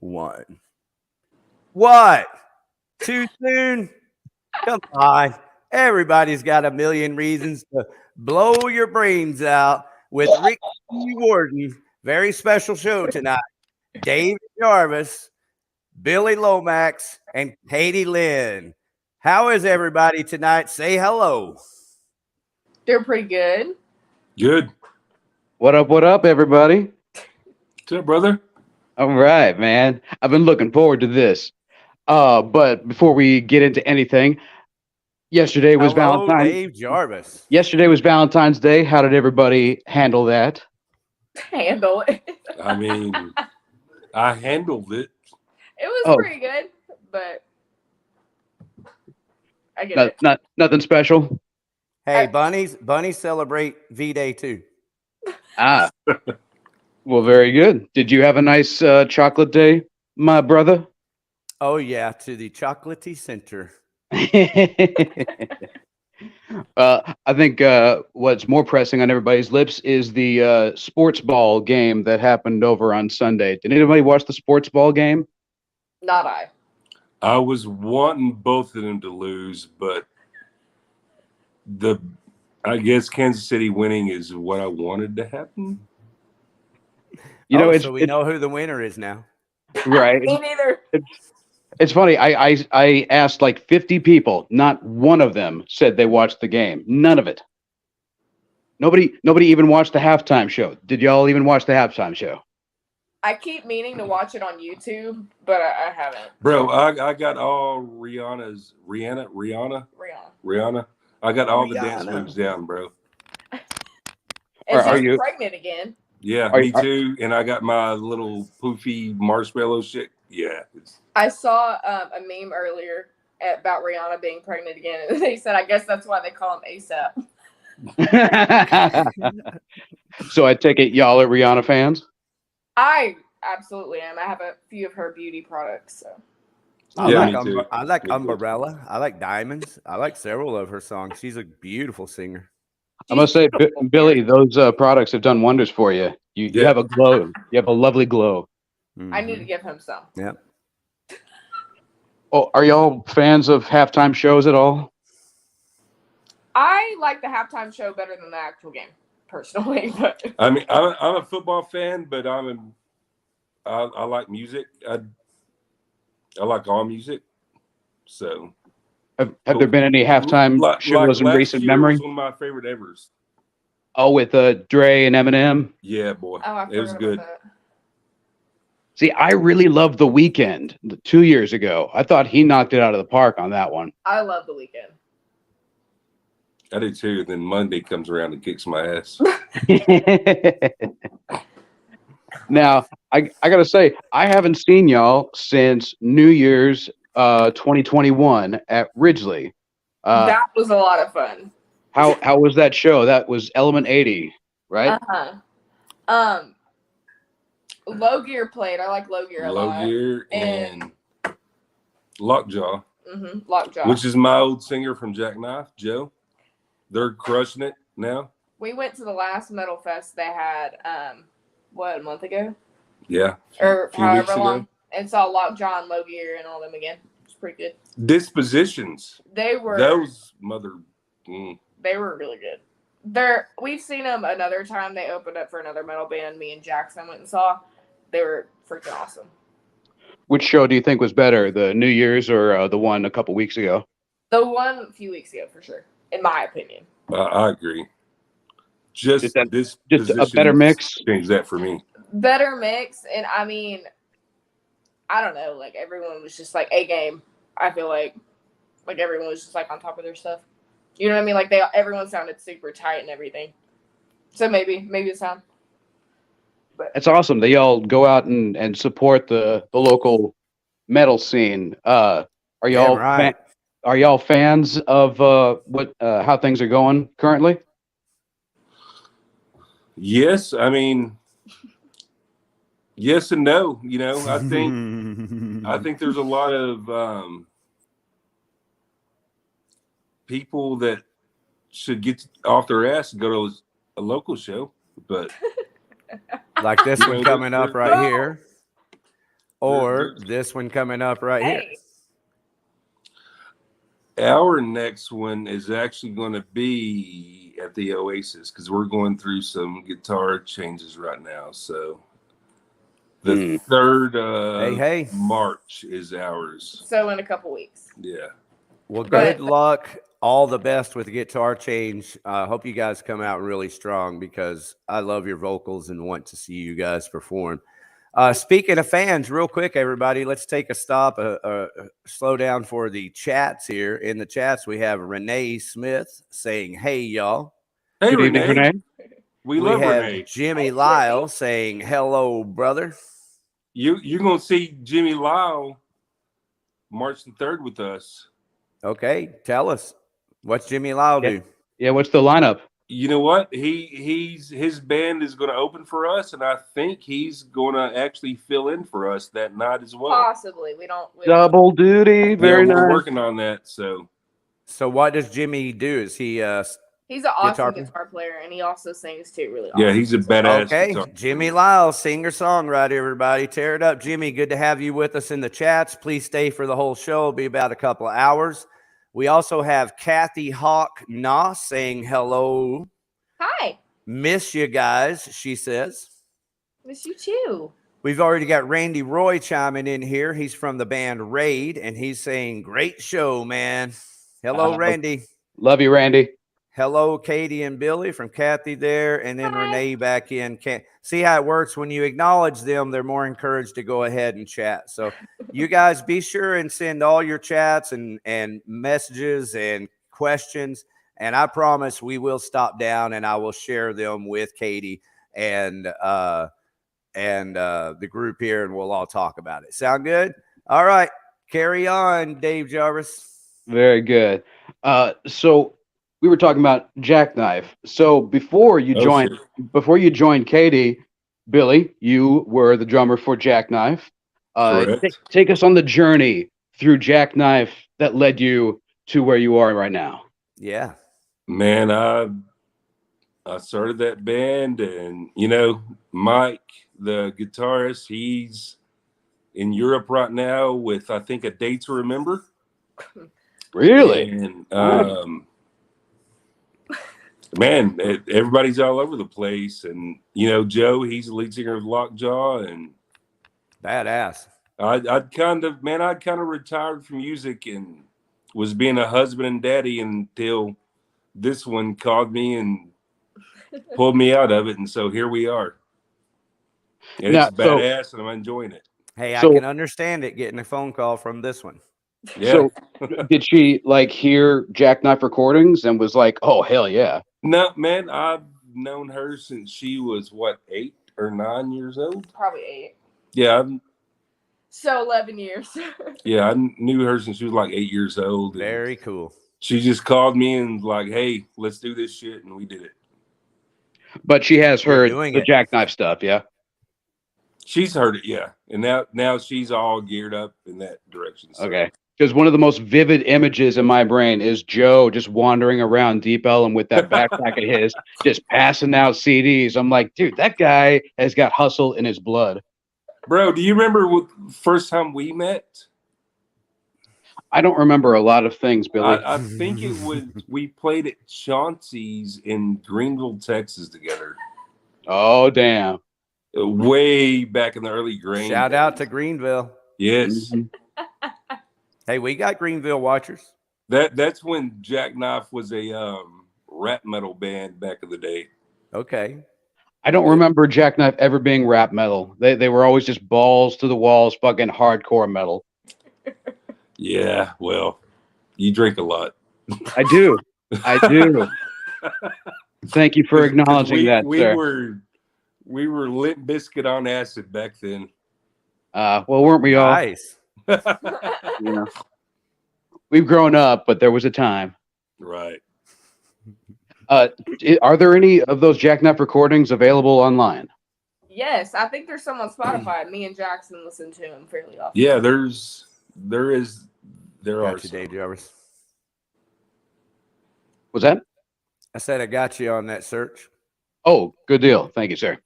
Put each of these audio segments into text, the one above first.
one. What? Too soon? Come on. Everybody's got a million reasons to blow your brains out with Ricky Warden. Very special show tonight. David Jarvis, Billy Lomax, and Kadie Lynn. How is everybody tonight? Say hello. They're pretty good. Good. What up, everybody? What's up, brother? All right, man. I've been looking forward to this. But before we get into anything, yesterday was Valentine's. Dave Jarvis. Yesterday was Valentine's Day. How did everybody handle that? Handle it. I mean, I handled it. It was pretty good, but I get it. Nothing special. Hey, bunnies celebrate V-Day too. Ah, well, very good. Did you have a nice chocolate day, my brother? Oh yeah, to the Chocolatey Center. I think what's more pressing on everybody's lips is the sports ball game that happened over on Sunday. Did anybody watch the sports ball game? Not I. I was wanting both of them to lose, but I guess Kansas City winning is what I wanted to happen. You know, so we know who the winner is now. Right. Me neither. It's funny. I asked like 50 people. Not one of them said they watched the game. None of it. Nobody even watched the halftime show. Did y'all even watch the halftime show? I keep meaning to watch it on YouTube, but I haven't. Bro, I got all Rihanna. I got all the dance moves down, bro. Are you pregnant again? Yeah, me too. And I got my little poofy marshmallow shit. Yeah. I saw a meme earlier about Rihanna being pregnant again, and they said, I guess that's why they call him ASAP. So I take it y'all are Rihanna fans? I absolutely am. I have a few of her beauty products. So. I like Umbrella. I like Diamonds. I like several of her songs. She's a beautiful singer. I must say, Billy, those products have done wonders for you. You have a glow. You have a lovely glow. I need to give him some. Yep. Oh, are y'all fans of halftime shows at all? I like the halftime show better than the actual game, personally. But I mean, I'm a football fan, but I like music. I like all music. So, have there been any halftime shows in recent memory? One of my favorite evers. Oh, with Dre and Eminem. Yeah, boy, it was good. See, I really loved The Weeknd 2 years ago. I thought he knocked it out of the park on that one. I love The Weeknd. I do too. Then Monday comes around and kicks my ass. Now, I got to say, I haven't seen y'all since New Year's 2021 at Ridgely. That was a lot of fun. How was that show? That was Element 80, right? Uh-huh. Low Gear played. I like Low Gear a lot. Low Gear and Lockjaw. Mm-hmm. Lockjaw. Which is my old singer from Jackknife, Joe. They're crushing it now. We went to the last Metal Fest they had, a month ago? Yeah. Or however long. And saw Lockjaw and Low Gear and all them again. It's pretty good. Dispositions. They were. Those They were really good. We've seen them another time. They opened up for another metal band. Me and Jackson went and saw. They were freaking awesome. Which show do you think was better, the New Year's or the one a couple weeks ago? The one a few weeks ago, for sure, in my opinion. I agree. Just a better mix. Change that for me. Better mix, and I mean, I don't know. Like everyone was just like a game. I feel like everyone was just like on top of their stuff. You know what I mean? Like everyone sounded super tight and everything. So maybe the sound. But it's awesome. They all go out and support the local metal scene. Are y'all fans of how things are going currently? Yes, I mean, yes and no. You know, I think there's a lot of people that should get off their ass and go to a local show, but like this one coming up right here. or this one coming up right here? Hey. Our next one is actually going to be at the Oasis because we're going through some guitar changes right now. So the 3rd Hey. March is ours. So in a couple weeks. Yeah. Well, But- good luck. All the best with the guitar change. I hope you guys come out really strong because I love your vocals and want to see you guys perform. Speaking of fans, real quick, everybody, let's take a stop, slow down for the chats here. In the chats, we have Renee Smith saying, hey, y'all. Hey, Good evening, Renee. We We love have Renee. Jimmy Hey, Lyle saying, hello, brother. You're going to see Jimmy Lyle March the 3rd with us. Okay, tell us. What's Jimmy Lyle do? Yeah, what's the lineup? You know what? His band is going to open for us, and I think he's going to actually fill in for us that night as well. Possibly. We don't Double duty. Very We're nice. working on that. So what does Jimmy do? Is he He's an awesome Guitar- guitar player, and he also sings too. Really awesome. yeah, he's a badass. okay? guitar- Jimmy Lyle, singer-songwriter, everybody. Tear it up, Jimmy. Good to have you with us in the chats. Please stay for the whole show. It'll be about a couple of hours. We also have Kathy Hawk Noss saying hello. Hi. Miss you guys, she says. Miss you too. We've already got Randy Roy chiming in here. He's from the band Raid, and he's saying, great show, man. Hello, Randy. Love you, Randy. Hello, Katie and Billy from Kathy there, and then Hi. Renee back in. Can't see how it works when you acknowledge them. They're more encouraged to go ahead and chat. So you guys be sure and send all your chats and messages and questions. And I promise we will stop down and I will share them with Katie and the group here, and we'll all talk about it. Sound good? All right, carry on, Dave Jarvis. Very good. So we were talking about Jackknife. So before you joined Katie, Billy, you were the drummer for Jackknife. Take us on the journey through Jackknife that led you to where you are right now. Yeah. Man, I started that band, and Mike, the guitarist, he's in Europe right now with, I think, A Day to Remember. Really? And man, everybody's all over the place, and Joe, he's the lead singer of Lockjaw, and Badass. I'd kind of retired from music and was being a husband and daddy until this one called me and pulled me out of it, and so here we are. And it's badass, and I'm enjoying it. Hey, I can understand it getting a phone call from this one. Yeah. So did she hear Jackknife recordings and was like, oh, hell yeah? No, man, I've known her since she was 8 or 9 years old. Probably 8. Yeah. So 11 years. Yeah, I knew her since she was 8 years old. Very cool. She just called me and hey, let's do this shit, and we did it. But she has heard doing the it. Jackknife stuff, yeah? She's heard it, yeah. And now she's all geared up in that direction. So. Okay. Because one of the most vivid images in my brain is Joe just wandering around Deep Ellum with that backpack of his, just passing out CDs. I'm like, dude, that guy has got hustle in his blood. Bro, do you remember what first time we met? I don't remember a lot of things, Billy. I think it was we played at Chauncey's in Greenville, Texas together. Oh, damn. Way back in the early Green. Shout out to Greenville. Yes. Mhm. Hey, we got Greenville watchers. That's when Jackknife was a rap metal band back in the day. Okay. I don't remember Jackknife ever being rap metal. They were always just balls to the walls, fucking hardcore metal. Yeah, well, you drink a lot. I do. I do. Thank you for acknowledging that, we sir. We were Limp Biscuit on acid back then. Well, weren't we all? Nice. Yeah. We've grown up, but there was a time. Right. Are there any of those Jackknife recordings available online? Yes, I think there's some on Spotify. Me and Jackson listen to them fairly often. Yeah, there are Got you, some. Dave Jarvis. Was that? I said I got you on that search. Oh, good deal. Thank you, sir.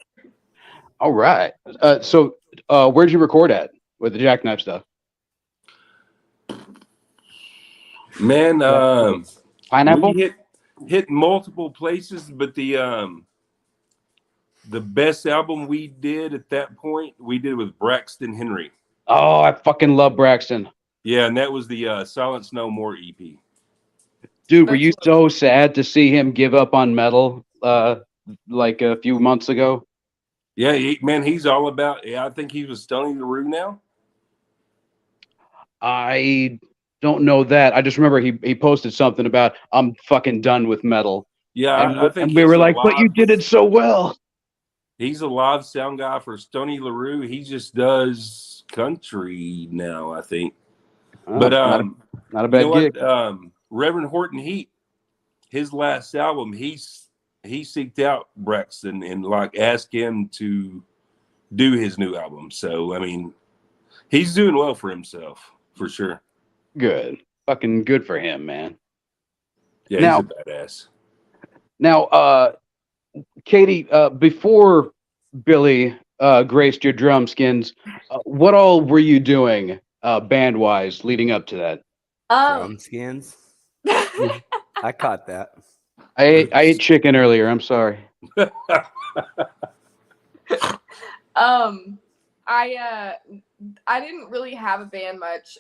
All right. So where'd you record at? with the jackknife stuff? Man, Pineapple? we hit multiple places, but the best album we did at that point, we did with Braxton Henry. Oh, I fucking love Braxton. Yeah, and that was the Silence No More EP. Dude, were you so sad to see him give up on metal like a few months ago? Yeah, man, he's all about. Yeah, I think he was Stony LaRue now. I don't know that. I just remember he posted something about I'm fucking done with metal. Yeah, And, I think and we he's were like, but you did it so well. He's a live sound guy for Stony LaRue. He just does country now, I think. Oh, But not a bad gig. Reverend Horton Heat, his last album, he seeked out Braxton and like asked him to do his new album. So I mean, he's doing well for himself for sure. Good, fucking good for him, man. Yeah, now, he's a badass. Now, Kadie, before Billy graced your drum skins, what all were you doing band wise leading up to that? Drum skins. I caught that. I ate chicken earlier. I'm sorry. I didn't really have a band much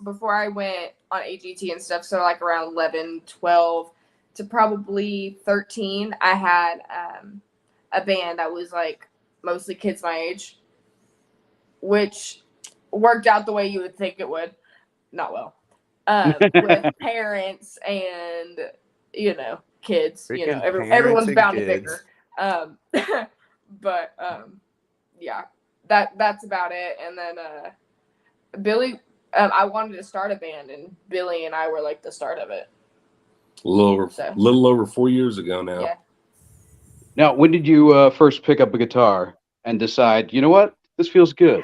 before I went on AGT and stuff. So like around 11, 12 to probably 13, I had a band that was like mostly kids my age, which worked out the way you would think it would. Not well. With parents and, kids. Freaking Everyone's parents bound and to kids. bicker. But yeah, that's about it. And then Billy, I wanted to start a band, and Billy and I were like the start of it. A little over 4 years ago now. Yeah. Now, when did you first pick up a guitar and decide, you know what, this feels good?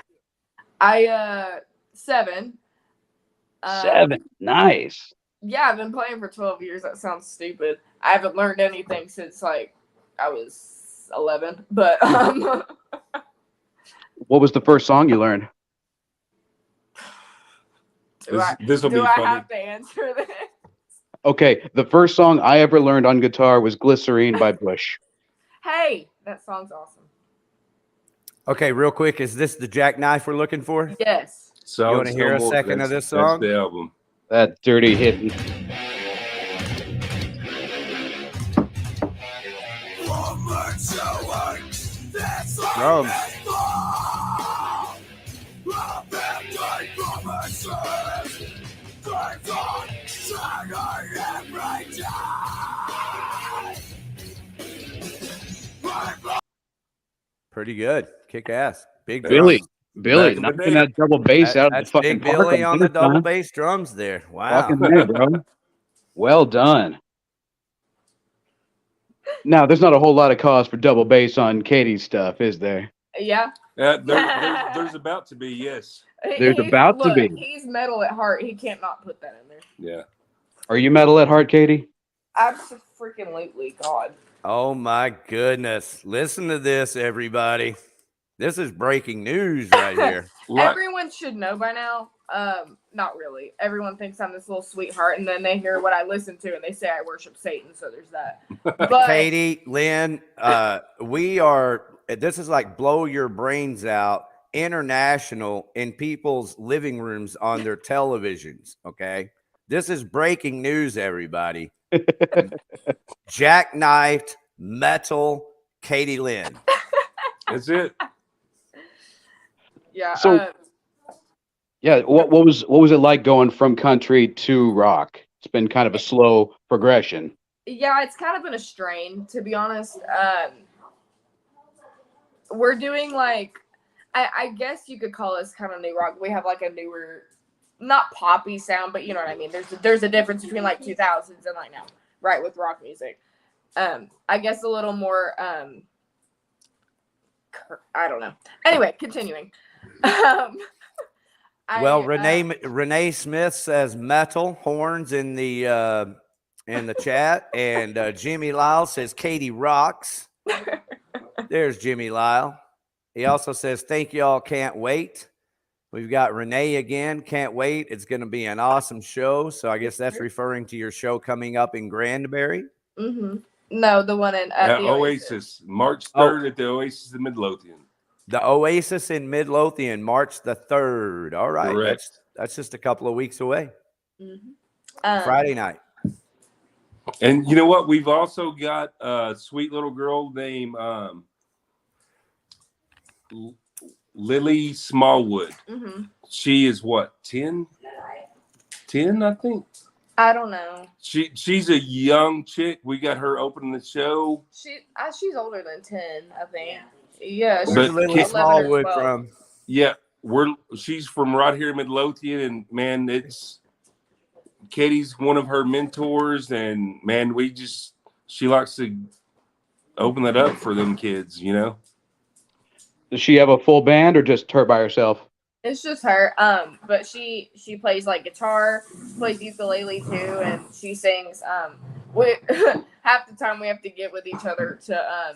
7. 7, nice. Yeah, I've been playing for 12 years. That sounds stupid. I haven't learned anything since like I was 11. But what was the first song you learned? This will be I funny. have to answer this? Okay, the first song I ever learned on guitar was Glycerine by Bush. Hey, that song's awesome. Okay, real quick, is this the jackknife we're looking for? Yes. So You wanna hear a second of this song? That's the album. That dirty hit. Drums. Pretty good. Kick ass. Big Billy, drums. Billy, knocking that double bass out of the That's fucking Big park. Billy on the double bass drums there. Wow. Fucking right, bro. Well done. Now, there's not a whole lot of cause for double bass on Kadie's stuff, is there? Yeah. There's about to be, yes. There's about to be. He's metal at heart. He can't not put that in there. Yeah. Are you metal at heart, Kadie? Absolutely, God. Oh my goodness. Listen to this, everybody. This is breaking news right here. Everyone should know by now. Not really. Everyone thinks I'm this little sweetheart, and then they hear what I listen to, and they say I worship Satan. So there's that. But Kadie, Lynn, this is like blow your brains out international in people's living rooms on their televisions. Okay. This is breaking news, everybody. Jackknifed metal Kadie Lynn. That's it. yeah. So- Yeah, what was it like going from country to rock? It's been kind of a slow progression. Yeah, it's kind of been a strain, to be honest. We're doing like, I guess you could call us kind of new rock. We have like a newer, not poppy sound, but you know what I mean. There's a difference between like 2000s and like now, right? With rock music, I guess a little more. I don't know. Anyway, continuing. Renee Smith says metal horns in the chat, and Jimmy Lyle says Kadie rocks. There's Jimmy Lyle. He also says, thank you all. Can't wait. We've got Renee again. Can't wait. It's going to be an awesome show. So I guess that's referring to your show coming up in Granbury. Mm-hmm. No, the one in at the Oasis. March 3rd at the Oasis in Midlothian. The Oasis in Midlothian, March the 3rd. All right. Correct. That's just a couple of weeks away. Mm-hmm. Friday night. And you know what? We've also got a sweet little girl named Lily Smallwood. Mm-hmm. She is what, 10? 10, I think. I don't know. She's a young chick. We got her opening the show. She's older than 10, I think. Yeah. Where's Lily Smallwood from? Yeah, she's from right here in Midlothian, and man, Katie's one of her mentors, and man, she likes to open that up for them kids, you know. Does she have a full band or just her by herself? It's just her. But she plays like guitar, plays ukulele too, and she sings. Half the time we have to get with each other to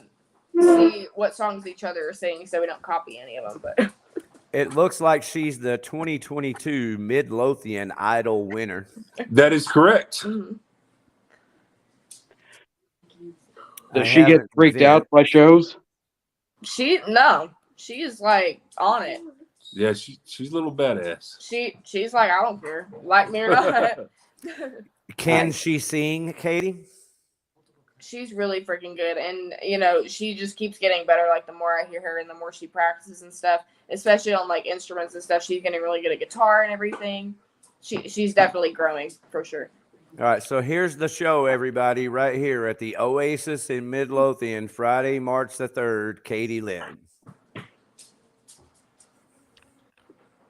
see what songs each other are singing, so we don't copy any of them. But it looks like she's the 2022 Midlothian Idol winner. That is correct. Mm-hmm. Does she get freaked out by shows? She's like on it. Yeah, she's a little badass. She's like, I don't care, like me or not. Can she sing, Kadie? She's really freaking good, and you know, she just keeps getting better. Like the more I hear her and the more she practices and stuff, especially on like instruments and stuff, she's getting really good at guitar and everything. She's definitely growing for sure. All right, so here's the show, everybody, right here at the Oasis in Midlothian, Friday, March the 3rd. Kadie Lynn.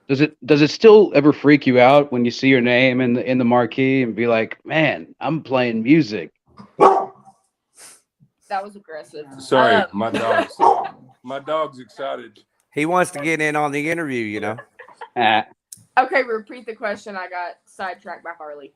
Does it still ever freak you out when you see your name in the marquee and be like, man, I'm playing music? That was aggressive. Sorry, my dog's excited. He wants to get in on the interview, you know. Okay, repeat the question. I got sidetracked by Harley.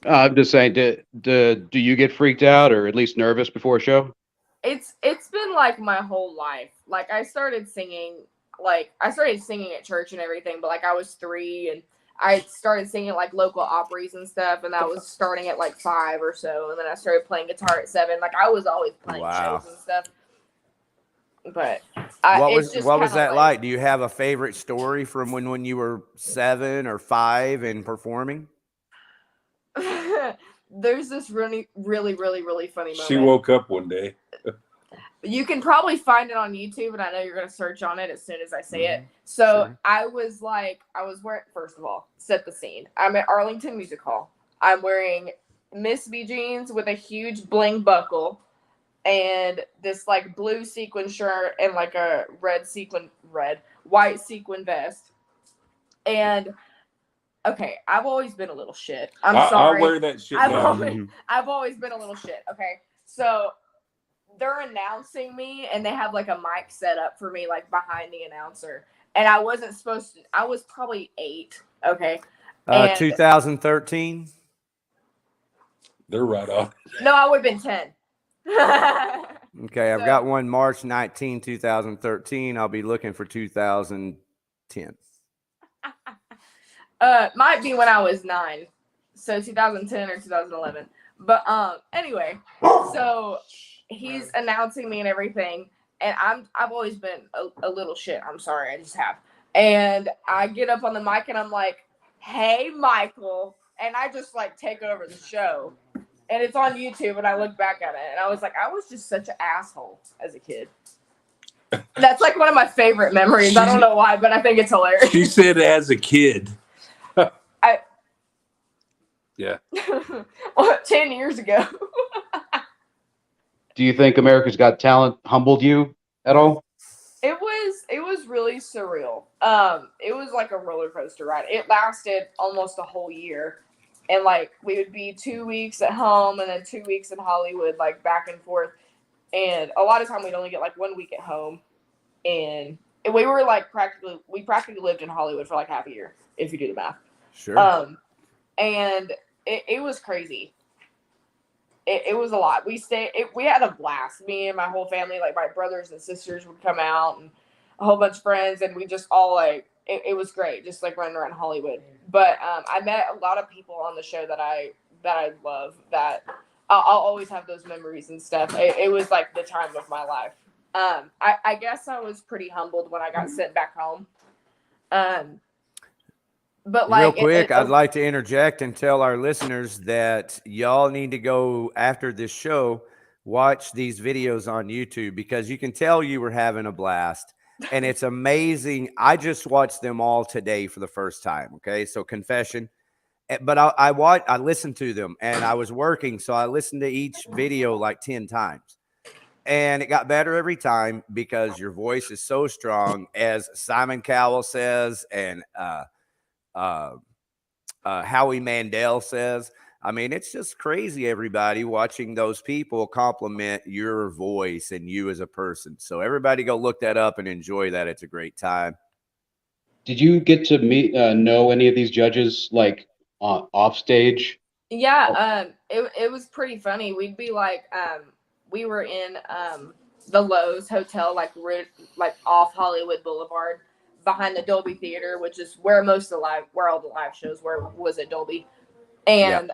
I'm just saying, do you get freaked out or at least nervous before a show? It's been like my whole life. Like I started singing at church and everything, but like I was 3 and I started singing at like local Opries and stuff, and that was starting at like 5 or so, and then I started playing guitar at 7. Like I was always playing shows and stuff. But what was that like? Do you have a favorite story from when you were 7 or 5 and performing? There's this really funny moment. She woke up one day. You can probably find it on YouTube, and I know you're going to search on it as soon as I say it. So sure. I was wearing, first of all, set the scene. I'm at Arlington Music Hall. I'm wearing Miss B jeans with a huge bling buckle and this like blue sequin shirt and like a white sequin vest. And okay, I've always been a little shit. I'm sorry. I'll wear that shit now. I've always been a little shit. Okay, so they're announcing me, and they have like a mic set up for me, like behind the announcer. And I wasn't supposed to. I was probably 8. Okay. 2013. They're right off. No, I would have been 10. Okay, I've got one March 19, 2013. I'll be looking for 2010. Might be when I was 9, so 2010 or 2011. But anyway, so he's announcing me and everything, and I've always been a little shit. I'm sorry, I just have. And I get up on the mic and I'm like, "Hey, Michael," and I just like take over the show. And it's on YouTube, and I look back at it, and I was like, I was just such an asshole as a kid. That's like one of my favorite memories. I don't know why, but I think it's hilarious. She said as a kid. Yeah. Well, 10 years ago. Do you think America's Got Talent humbled you at all? It was really surreal. It was like a roller coaster ride. It lasted almost a whole year. And like we would be 2 weeks at home and then 2 weeks in Hollywood, like back and forth. And a lot of time we'd only get like 1 week at home. And we were like practically lived in Hollywood for like half a year, if you do the math. Sure. And it was crazy. It was a lot. We had a blast. Me and my whole family, like my brothers and sisters would come out, and a whole bunch of friends, and we just all like it was great, just like running around Hollywood. But I met a lot of people on the show that I love. That I'll always have those memories and stuff. It was like the time of my life. I guess I was pretty humbled when I got sent back home. But like real quick, I'd like to interject and tell our listeners that y'all need to go after this show, watch these videos on YouTube, because you can tell you were having a blast. And it's amazing. I just watched them all today for the first time. Okay. So confession. But I listened to them, and I was working. So I listened to each video like 10 times. And it got better every time because your voice is so strong, as Simon Cowell says, and Howie Mandel says. I mean, it's just crazy, everybody, watching those people compliment your voice and you as a person. So everybody go look that up and enjoy that. It's a great time. Did you get to meet, know any of these judges like off stage? Yeah, it was pretty funny. We'd be like, we were in the Lowe's Hotel, like off Hollywood Boulevard, behind the Dolby Theater, which is where all the live shows was at Dolby. And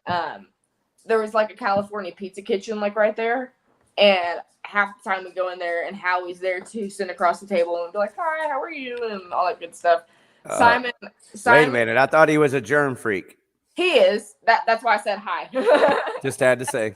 there was like a California pizza kitchen like right there, and half the time we go in there and Howie's there too, sitting across the table and be like, "Hi, how are you?" and all that good stuff. Simon, wait a minute, I thought he was a germ freak. He is. That's why I said hi. Just had to say.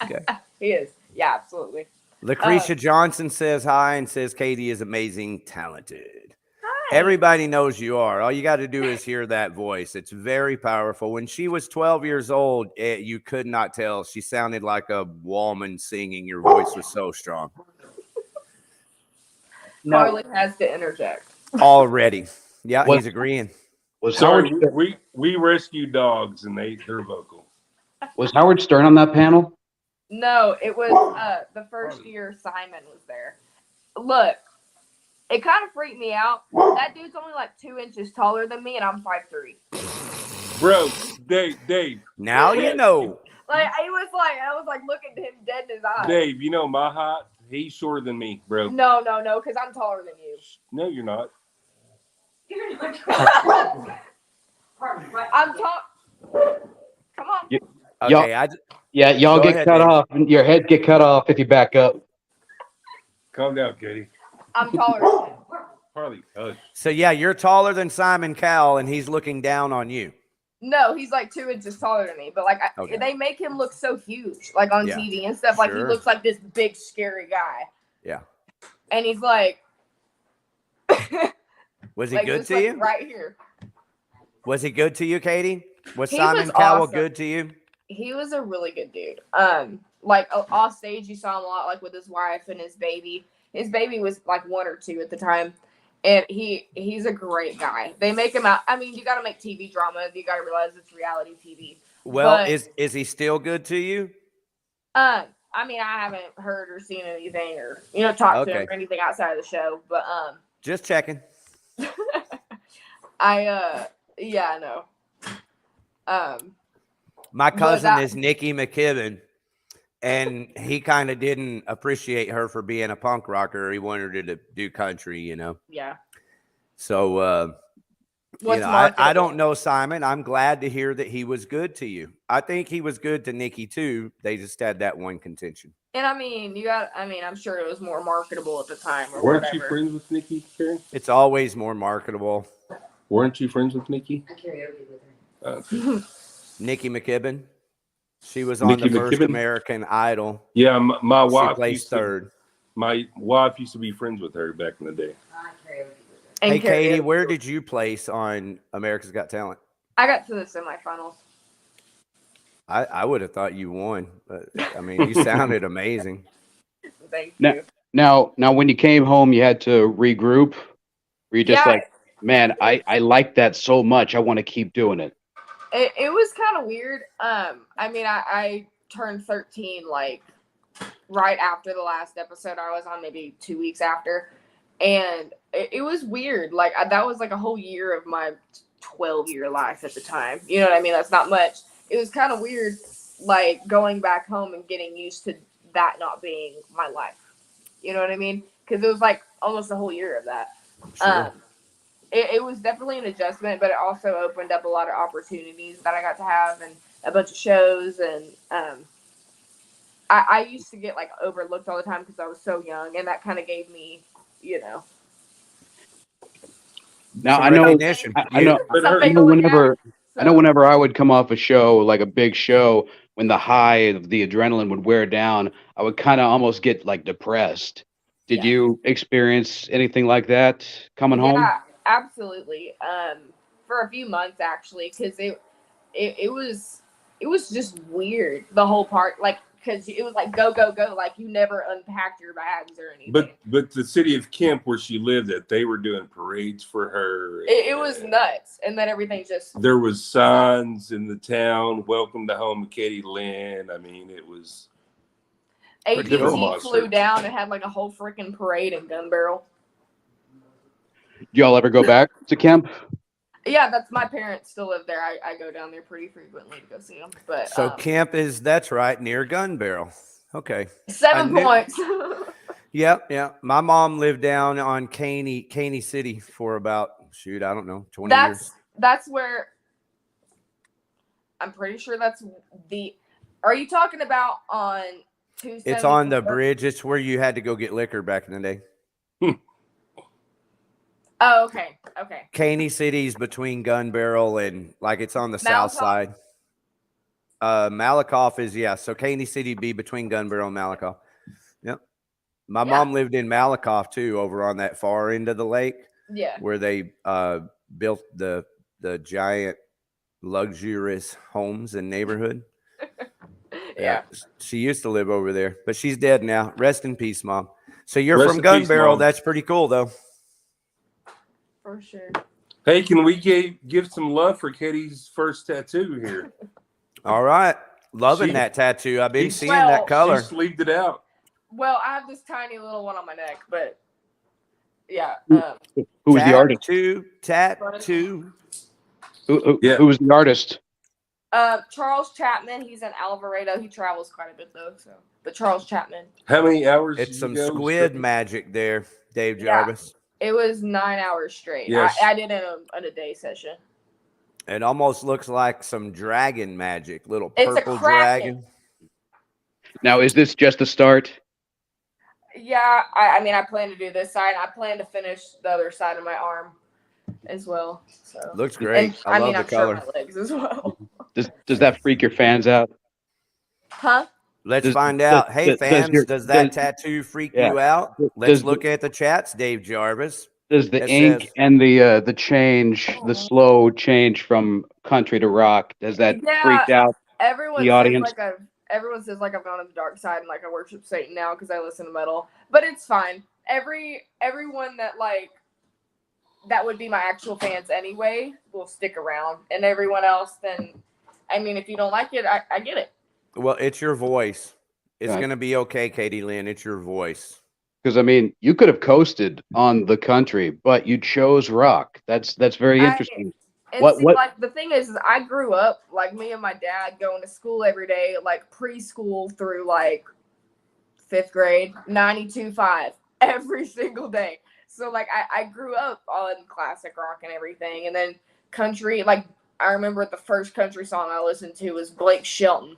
Okay. He is. Yeah, absolutely. Lucretia Johnson says hi and says Kadie is amazing, talented. Hi. Everybody knows you are. All you got to do is hear that voice. It's very powerful. When she was 12 years old, you could not tell. She sounded like a woman singing. Your voice was so strong. Carly has to interject. Already. Yeah, he's agreeing. Sorry, we rescue dogs and they're vocal. Was Howard Stern on that panel? No, it was the first year Simon was there. Look, it kind of freaked me out. That dude's only like 2 inches taller than me, and I'm 5'3". Bro, Dave. Now you know. Like I was like looking him dead in his eyes. Dave, you know my height? He's shorter than me, bro. No, because I'm taller than you. No, you're not. I'm tall. Come on. Okay, y'all get cut off. Your head get cut off if you back up. Calm down, Kadie. I'm taller than him. Harley, hush. So yeah, you're taller than Simon Cowell, and he's looking down on you. No, he's like 2 inches taller than me, but like they make him look so huge, like on TV and stuff. Like he looks like this big scary guy. Yeah. And he's like, was he good to you? Right here. Was he good to you, Kadie? Was He Simon was Cowell awesome. good to you? He was a really good dude. Like off stage, you saw him a lot, like with his wife and his baby. His baby was like 1 or 2 at the time. And he's a great guy. They make him out. I mean, you got to make TV drama. You got to realize it's reality TV. Well, but, is he still good to you? I mean, I haven't heard or seen anything or talked to him or anything outside of the show. But just checking. I know. My cousin is Nikki McKibben, and he kind of didn't appreciate her for being a punk rocker. He wanted her to do country, Yeah. So, I don't know Simon. I'm glad to hear that he was good to you. I think he was good to Nikki too. They just had that one contention. And I mean, I'm sure it was more marketable at the time. Weren't you friends with Nikki, Karen? It's always more marketable. Weren't you friends with Nikki? I karaoke with her. Nikki McKibben. She was on the first American Idol. Yeah, my wife placed third. My wife used to be friends with her back in the day. I karaoke with her. Hey, Kadie, where did you place on America's Got Talent? I got to the semifinals. I would have thought you won, but I mean, you sounded amazing. Thank you. Now, when you came home, you had to regroup. Were you just like, man, I like that so much. I want to keep doing it. It was kind of weird. I mean, I turned 13 like right after the last episode I was on, maybe 2 weeks after. And it was weird. Like that was like a whole year of my 12-year life at the time. You know what I mean? That's not much. It was kind of weird, like going back home and getting used to that not being my life. You know what I mean? Because it was like almost a whole year of that. Sure. It was definitely an adjustment, but it also opened up a lot of opportunities that I got to have and a bunch of shows. And I used to get like overlooked all the time because I was so young, and that kind of gave me, you know, Now Some I know, recognition. I know, something I to know look at. whenever, I know So, whenever I would come off a show, like a big show, when the high of the adrenaline would wear down, I would kind of almost get like depressed. Did yeah. you experience anything like that coming home? Yeah, absolutely. For a few months actually, because it was just weird the whole part, like because it was like go go go, like you never unpacked your bags or anything. But the city of Kemp where she lived at, they were doing parades for her. It was nuts, and then everything just There was signs in the town, "Welcome to home, Kadie Lynn." I mean, it was Pretty cool. AGT flew down and had like a whole freaking parade in Gun Barrel. Do y'all ever go back to Kemp? Yeah, that's my parents still live there. I go down there pretty frequently to go see them. But So Camp that's right, near Gun Barrel. Okay. 7 points. Yep. My mom lived down on Caney City for about, I don't know, 20 years. That's where I'm pretty sure that's are you talking about on 274? It's on the bridge. It's where you had to go get liquor back in the day. Oh, okay. Caney City's between Gun Barrel and like it's on the south side. Malakoff is, so Caney City be between Gun Barrel and Malakoff. Yep. My mom lived in Malakoff too, over on that far end of the lake. Yeah. Where they built the giant luxurious homes and neighborhood. Yeah. She used to live over there, but she's dead now. Rest in peace, Mom. So you're Rest from in Gun peace, Barrel. Mom. That's pretty cool, though. For sure. Hey, can we give some love for Katie's first tattoo here? All right. Loving that tattoo. I've been seeing that color. She sleeved it out. Well, I have this tiny little one on my neck, but yeah. Who's the artist? Tattoo. Who was the artist? Charles Chapman. He's in Alvarado. He travels quite a bit though. But Charles Chapman. How many hours? It's some squid magic there, Dave Jarvis. It was 9 hours straight. Yes. I did it in a day session. It almost looks like some dragon magic, little It's a purple kraken. dragon. Now, is this just a start? Yeah, I mean, I plan to do this side. I plan to finish the other side of my arm as well. So Looks great. I love the color. Sure my legs as well. Does that freak your fans out? Huh? Let's find out. Hey, fans, does that tattoo freak you out? Let's look at the chats, Dave Jarvis. Does the ink and the change, the slow change from country to rock, does that freak out the audience? Everyone says like I've gone on the dark side and like I worship Satan now because I listen to metal, but it's fine. Everyone that would be my actual fans anyway will stick around, and everyone else, then I mean, if you don't like it, I get it. Well, it's your voice. It's going to be okay, Kadie Lynn. It's your voice. Because, I mean, you could have coasted on the country, but you chose rock. That's very interesting. Like, the thing is I grew up, like, me and my dad going to school every day, like, preschool through, like, 5th grade, 92.5, every single day. So, like, I grew up on classic rock and everything. And then country, like, I remember the first country song I listened to was Blake Shelton.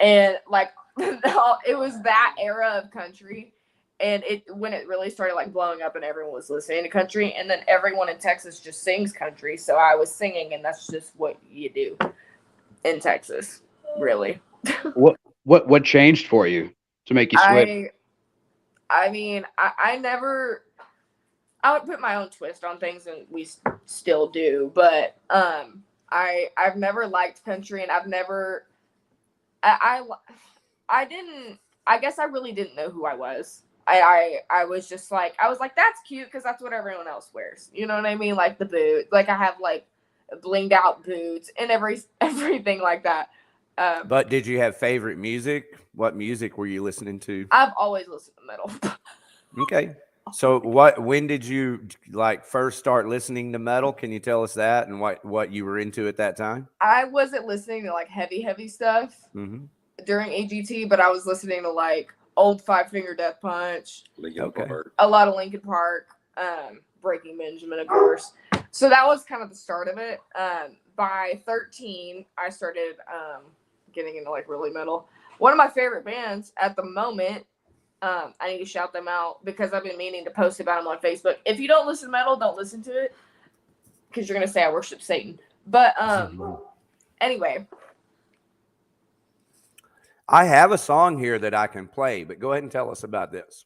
And, like, it was that era of country. And when it really started, like, blowing up and everyone was listening to country. And then everyone in Texas just sings country. So I was singing, and that's just what you do in Texas, really. What changed for you to make you switch? I mean, I would put my own twist on things, and we still do. But I've never liked country, and I've never I guess I really didn't know who I was. I was just like, that's cute because that's what everyone else wears. You know what I mean? Like the boot, like I have like blinged out boots and everything like that. But did you have favorite music? What music were you listening to? I've always listened to metal. Okay. So when did you like first start listening to metal? Can you tell us that and what you were into at that time? I wasn't listening to like heavy stuff during AGT, but I was listening to like old 5 Finger Death Punch, Linkin Park. a lot of Linkin Park, Breaking Benjamin, of course. So that was kind of the start of it. By 13, I started getting into like really metal. One of my favorite bands at the moment, I need to shout them out because I've been meaning to post about them on Facebook. If you don't listen to metal, don't listen to it because you're going to say I worship Satan. But anyway. I have a song here that I can play, but go ahead and tell us about this.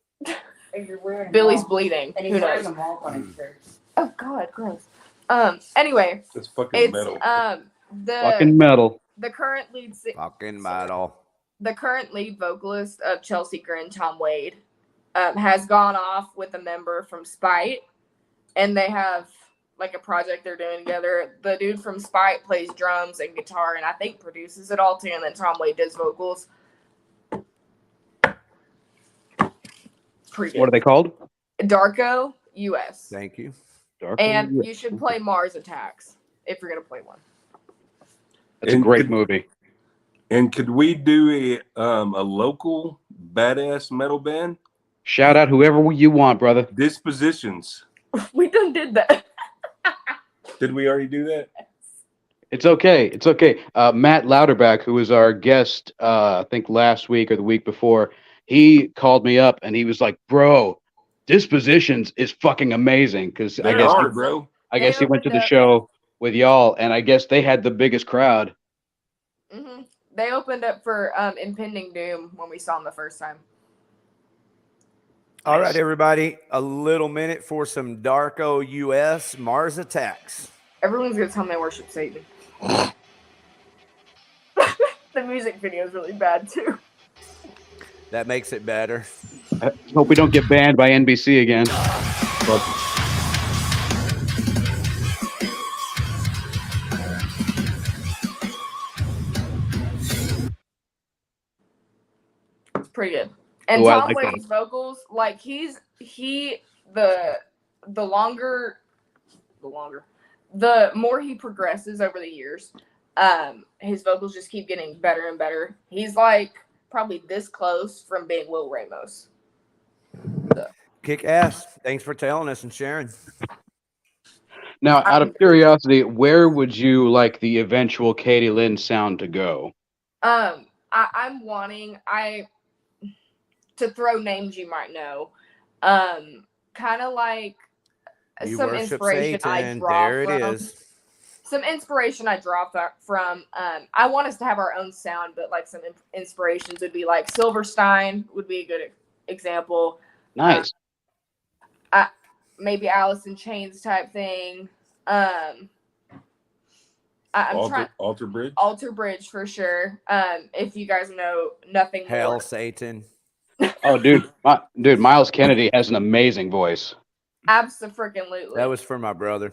Billy's bleeding. And Who he's wearing knows? a malt on his shirt. Oh God, gross. Anyway, It's fucking it's metal. Fucking metal. the current lead Fucking metal. the current lead vocalist of Chelsea Grin, Tom Wade, has gone off with a member from Spite, and they have like a project they're doing together. The dude from Spite plays drums and guitar, and I think produces it all too. And then Tom Wade does vocals. Pretty good. What are they called? Darko US. Thank you. Dark And One. you should play Mars Attacks if you're gonna play one. That's a And great could- movie. And could we do a local badass metal band? Shout out whoever you want, brother. Dispositions. We done did that. Did we already do that? It's okay. It's okay. Matt Louderback, who was our guest, I think last week or the week before, he called me up and he was like, "Bro, Dispositions is fucking amazing." Because I They guess are, bro. I guess he went to the opened up- show with y'all, and I guess they had the biggest crowd. hmm They opened up for Impending Doom when we saw them the first time. All right, everybody. A little minute for some Darko US Mars Attacks. Everyone's gonna tell me I worship Satan. The music video is really bad too. That makes it better. I hope we don't get banned by NBC again. It's pretty good. And Ooh, I Tom like that. Wade's vocals, like the more he progresses over the years, his vocals just keep getting better and better. He's like probably this close from being Will Ramos. Kick ass. Thanks for telling us and sharing. Now, out of curiosity, where would you like the eventual Kadie Lynn sound to go? I'm wanting to throw names you might know. Kind of like You some worship inspiration I Satan. draw There it from. is. Some inspiration I draw from. I want us to have our own sound, but like some inspirations would be like Silverstein would be a good example. Nice. Maybe Alice in Chains type thing. I'm trying Alter Bridge. Alter Bridge for sure. If you guys know nothing Hell, more. Satan. Oh, dude, Miles Kennedy has an amazing voice. Absolutely. That was for my brother.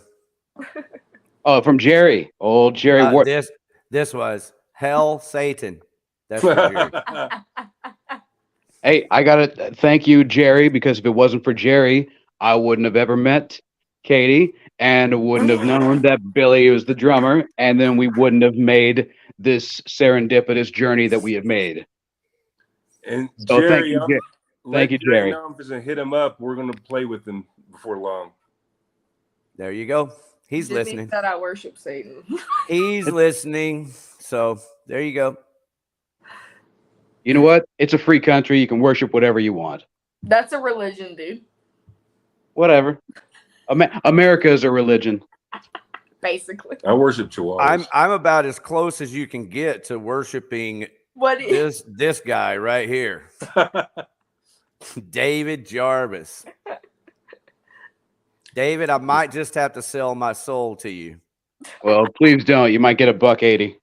Oh, from Jerry, old Jerry Warden. This was Hell, Satan. That's for Jerry. Hey, I gotta thank you, Jerry, because if it wasn't for Jerry, I wouldn't have ever met Katie and wouldn't have known that Billy was the drummer, and then we wouldn't have made this serendipitous journey that we have made. And So Jerry, thank you, Jerry. Thank you, Jerry. Know if I hit him up, we're going to play with him before long. There you go. He's Just means listening. that I worship Satan. He's listening. So there you go. You know what? It's a free country. You can worship whatever you want. That's a religion, dude. Whatever. America is a religion. Basically. I worship Chihuahuas. I'm about as close as you can get to worshiping What is this guy right here. David Jarvis. David, I might just have to sell my soul to you. Well, please don't. You might get $1.80.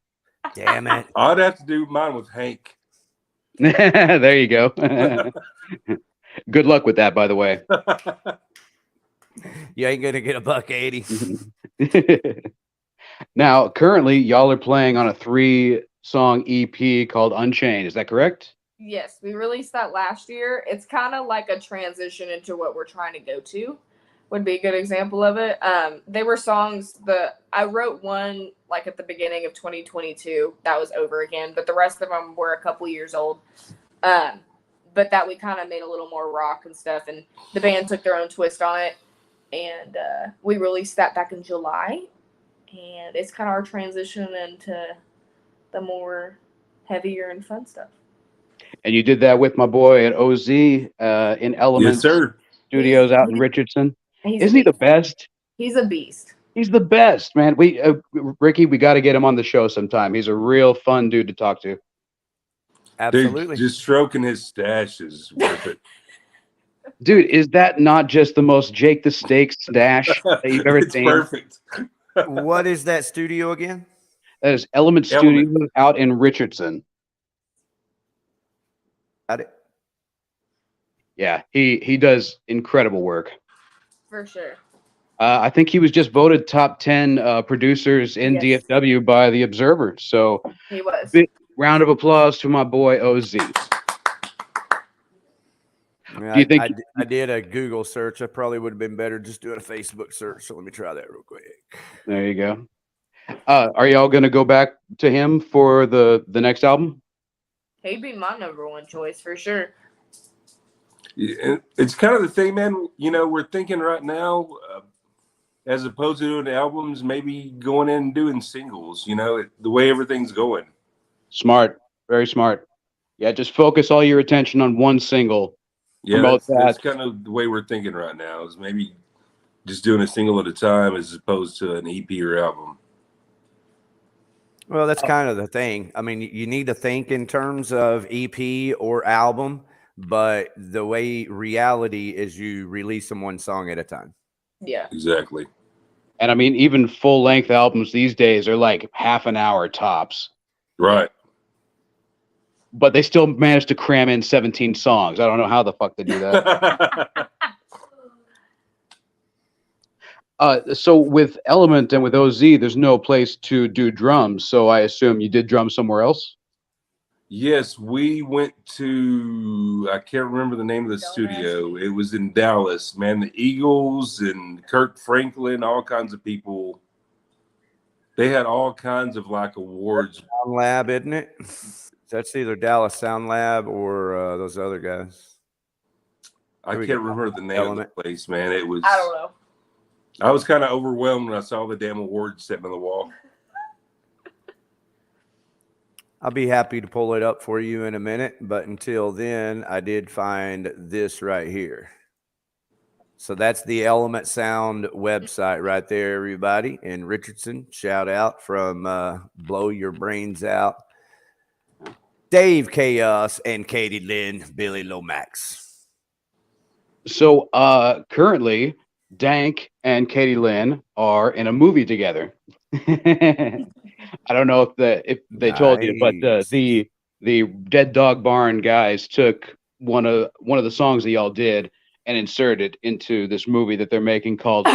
Damn it. I'd have to do mine with Hank. There you go. Good luck with that, by the way. You ain't gonna get $1.80. Now, currently, y'all are playing on a 3-song EP called Unchained. Is that correct? Yes, we released that last year. It's kind of like a transition into what we're trying to go to. Would be a good example of it. They were songs that I wrote one like at the beginning of 2022. That was Over Again, but the rest of them were a couple years old. But that we kind of made a little more rock and stuff, and the band took their own twist on it. and we released that back in July, and it's kind of our transition into the more heavier and fun stuff. And you did that with my boy at OZ in Elements Yes, sir. Studios out in Richardson. He's Isn't he the best? He's a beast. He's the best, man. Ricky, we got to get him on the show sometime. He's a real fun dude to talk to. Absolutely. Dude, just stroking his stash is worth it. Dude, is that not just the most Jake the Steak stash that you've ever It's seen? perfect. What is that studio again? That is Element Element. Studios out in Richardson. Got it. Yeah, he does incredible work. For sure. I think he was just voted top 10 producers in Yes. DFW by the Observer. So He was. big round of applause to my boy OZ. Yeah, Do you think I did a Google search? I probably would have been better just doing a Facebook search. So let me try that real quick. There you go. Are y'all gonna go back to him for the next album? He'd be my number one choice for sure. Yeah, it's kind of the thing, man. You know, we're thinking right now, as opposed to doing albums, maybe going in and doing singles. You know, the way everything's going. Smart, very smart. Yeah, just focus all your attention on one single. Yeah, Promote that's that. kind of the way we're thinking right now. Is maybe just doing a single at a time as opposed to an EP or album. Well, that's kind of the thing. I mean, you need to think in terms of EP or album, but the way reality is you release them one song at a time. Yeah. Exactly. And I mean, even full length albums these days are like half an hour tops. Right. But they still manage to cram in 17 songs. I don't know how the fuck they do that. So with Element and with OZ, there's no place to do drums. So I assume you did drums somewhere else? Yes, we went to, I can't remember the name of the studio. It was in Dallas, man. The Eagles and Kirk Franklin, all kinds of people. They had all kinds of like awards. Sound Lab, isn't it? That's either Dallas Sound Lab or those other guys. I Here we can't go. remember the name Element. of the place, man. It was. I don't know. I was kind of overwhelmed when I saw the damn awards sitting on the wall. I'll be happy to pull it up for you in a minute, but until then, I did find this right here. So that's the Element Sound website right there, everybody. In Richardson, shout out from Blow Your Brains Out, Dave Chaos, and Kadie Lynn, Billy Lomax. So currently, Dank and Kadie Lynn are in a movie together. I don't know if they told you, but Nice. the Dead Dog Barn guys took one of the songs that y'all did and inserted into this movie that they're making called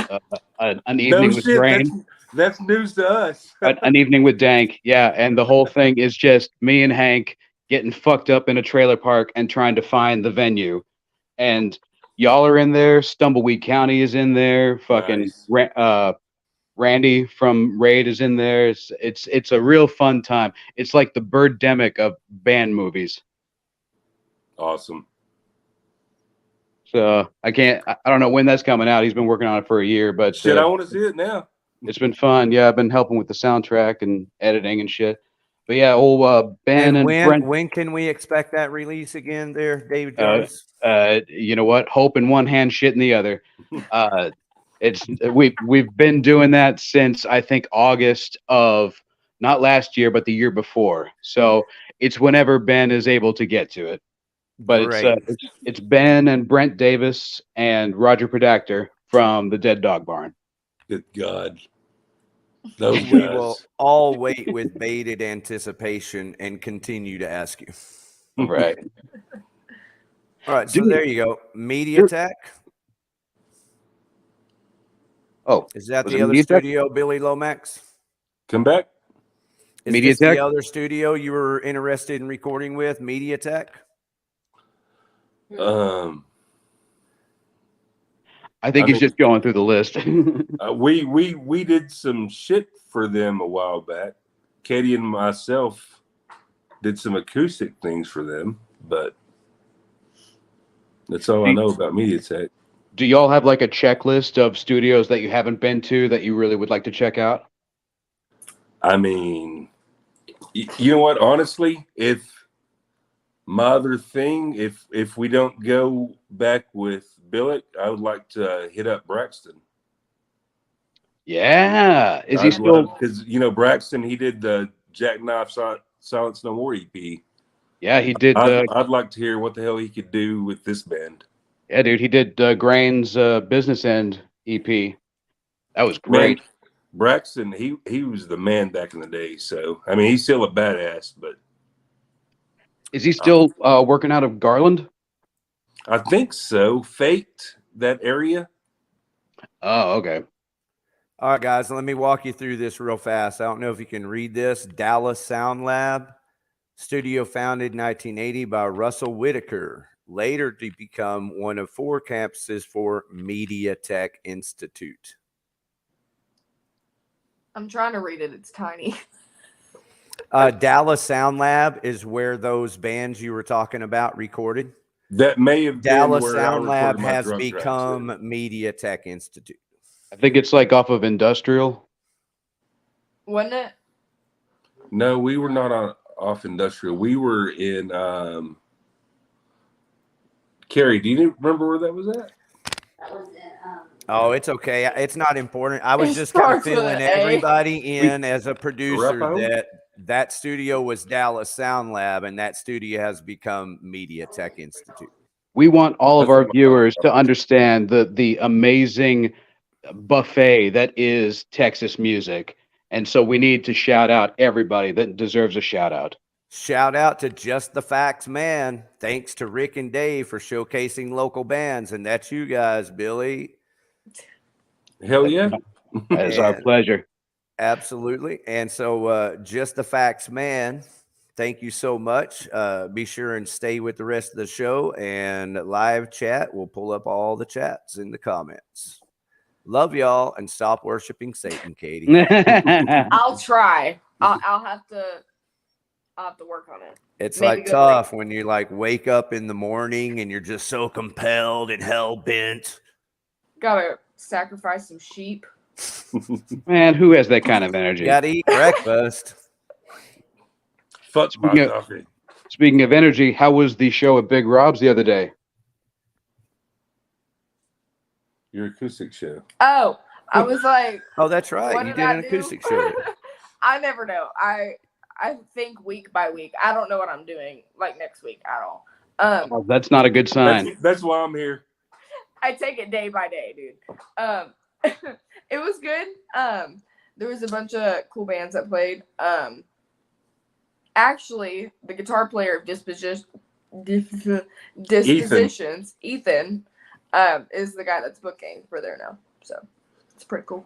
An Evening with Brain. That's news to us. An Evening with Dank, yeah. And the whole thing is just me and Hank getting fucked up in a trailer park and trying to find the venue. And y'all are in there. Stumbleweed County is in there. Fucking Nice. Randy from Raid is in there. It's a real fun time. It's like the Birdemic of band movies. Awesome. So I don't know when that's coming out. He's been working on it for a year, but Shit, I want to see it now. it's been fun. Yeah, I've been helping with the soundtrack and editing and shit. But yeah, old Ben and Brent. When can we expect that release again there, David Jarvis? You know what? Hope in one hand, shit in the other. We've been doing that since I think August of not last year, but the year before. So it's whenever Ben is able to get to it. But Great. it's Ben and Brent Davis and Roger Predactor from the Dead Dog Barn. Good God. Those We will guys. all wait with bated anticipation and continue to ask you. Right. All right, so Dude. there you go. Media Tech. Oh, Is that was the it other Media Tech? studio, Billy Lomax? Come back. Is Media this Tech? the other studio you were interested in recording with, Media Tech? I think he's just going through the list. We did some shit for them a while back. Katie and myself did some acoustic things for them, but that's all I know about Media Tech. do y'all have like a checklist of studios that you haven't been to that you really would like to check out? I mean, you know what? Honestly, if my other thing, if we don't go back with Billet, I would like to hit up Braxton. Yeah. Is he still? Because Braxton, he did the Jackknife Silence No More EP. Yeah, he did. I'd like to hear what the hell he could do with this band. Yeah, dude, he did Grain's Business End EP. That was great. Man, Braxton, he was the man back in the day. So I mean, he's still a badass. But Is he still working out of Garland? I think so. Fate, that area. Oh, okay. All right, guys, let me walk you through this real fast. I don't know if you can read this. Dallas Sound Lab, studio founded in 1980 by Russell Whitaker, later to become one of 4 campuses for Media Tech Institute. I'm trying to read it. It's tiny. Dallas Sound Lab is where those bands you were talking about recorded. That may have Dallas been where Sound I Lab recorded my has drum tracks become then. Media Tech Institute. I think it's like off of Industrial. Wasn't it? No, we were not off Industrial. We were in Carrie. Do you remember where that was at? That was in, Oh, it's okay. It's not important. I was It just kind of starts with filling an A. everybody in as a producer Arapaho? that studio was Dallas Sound Lab, and that studio has become Media Tech Institute. We want all of That's our what I'm viewers talking to understand the amazing buffet that is Texas music. And so we need to shout out everybody that deserves a shout out. Shout out to Just the Facts Man. Thanks to Rick and Dave for showcasing local bands, and that's you guys, Billy. Hell yeah. That is our And- pleasure. Absolutely. And so Just the Facts Man, thank you so much. Be sure and stay with the rest of the show, and live chat. We'll pull up all the chats in the comments. Love y'all, and stop worshiping Satan, Kadie. I'll try. I'll have to work on it. It's Maybe like go tough when you like wake up in the morning and you're just so compelled and hell bent. Gotta sacrifice some sheep. Man, who has that kind of energy? Gotta eat breakfast. Fuck my Speaking of- coffee. Speaking of energy, how was the show at Big Rob's the other day? Your acoustic show. Oh, I was like, Oh, that's right. what You did did I an do? acoustic show. I never know. I think week by week. I don't know what I'm doing like next week at all. Oh, that's not a good sign. That's why I'm here. I take it day by day, dude. It was good. There was a bunch of cool bands that played. Actually, the guitar player of Dispositions, Ethan, is the guy that's booking for there now. So it's pretty cool.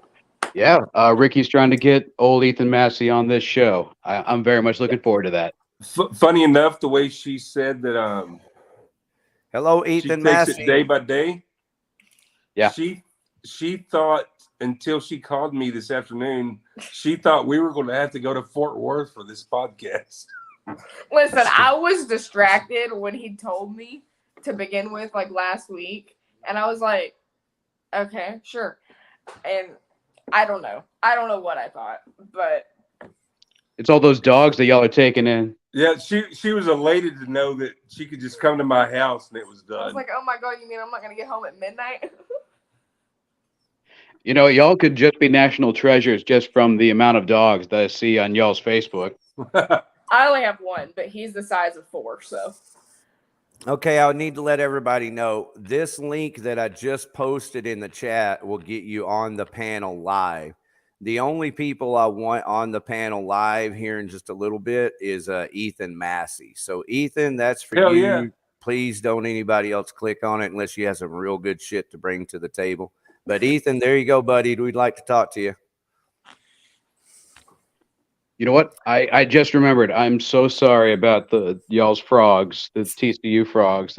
Yeah, Ricky's trying to get old Ethan Massey on this show. I'm very much looking forward to that. Funny enough, the way she said that Hello, she Ethan takes Massey. it day by day. Yeah. She thought, until she called me this afternoon, she thought we were going to have to go to Fort Worth for this podcast. Listen, I was distracted when he told me to begin with, like last week, and I was like, okay, sure. And I don't know what I thought, but It's all those dogs that y'all are taking in. Yeah, she was elated to know that she could just come to my house and it was done. I was like, oh my god, you mean I'm not gonna get home at midnight? You know, y'all could just be national treasures just from the amount of dogs that I see on y'all's Facebook. I only have one, but he's the size of 4, so. Okay, I need to let everybody know this link that I just posted in the chat will get you on the panel live. The only people I want on the panel live here in just a little bit is Ethan Massey. So Ethan, that's for Hell you. yeah. Please don't anybody else click on it unless you have some real good shit to bring to the table. But Ethan, there you go, buddy. We'd like to talk to you. You know what? I just remembered. I'm so sorry about the y'all's frogs, the TCU frogs.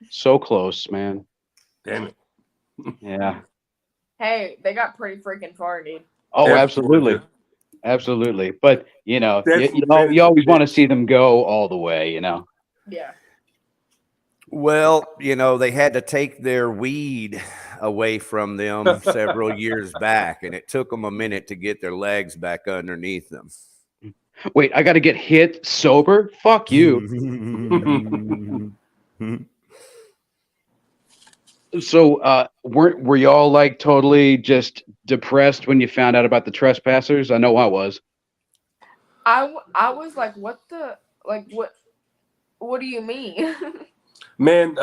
So close, man. Damn it. Yeah. Hey, they got pretty freaking far, dude. Oh, That's absolutely. Georgia. Absolutely. But, you know, That's- you always want to see them go all the way, you know. Yeah. Well, you know, they had to take their weed away from them several years back, and it took them a minute to get their legs back underneath them. Wait, I got to get hit sober? Fuck you. So, were y'all like totally just depressed when you found out about the trespassers? I know I was. I was like, what do you mean? Man,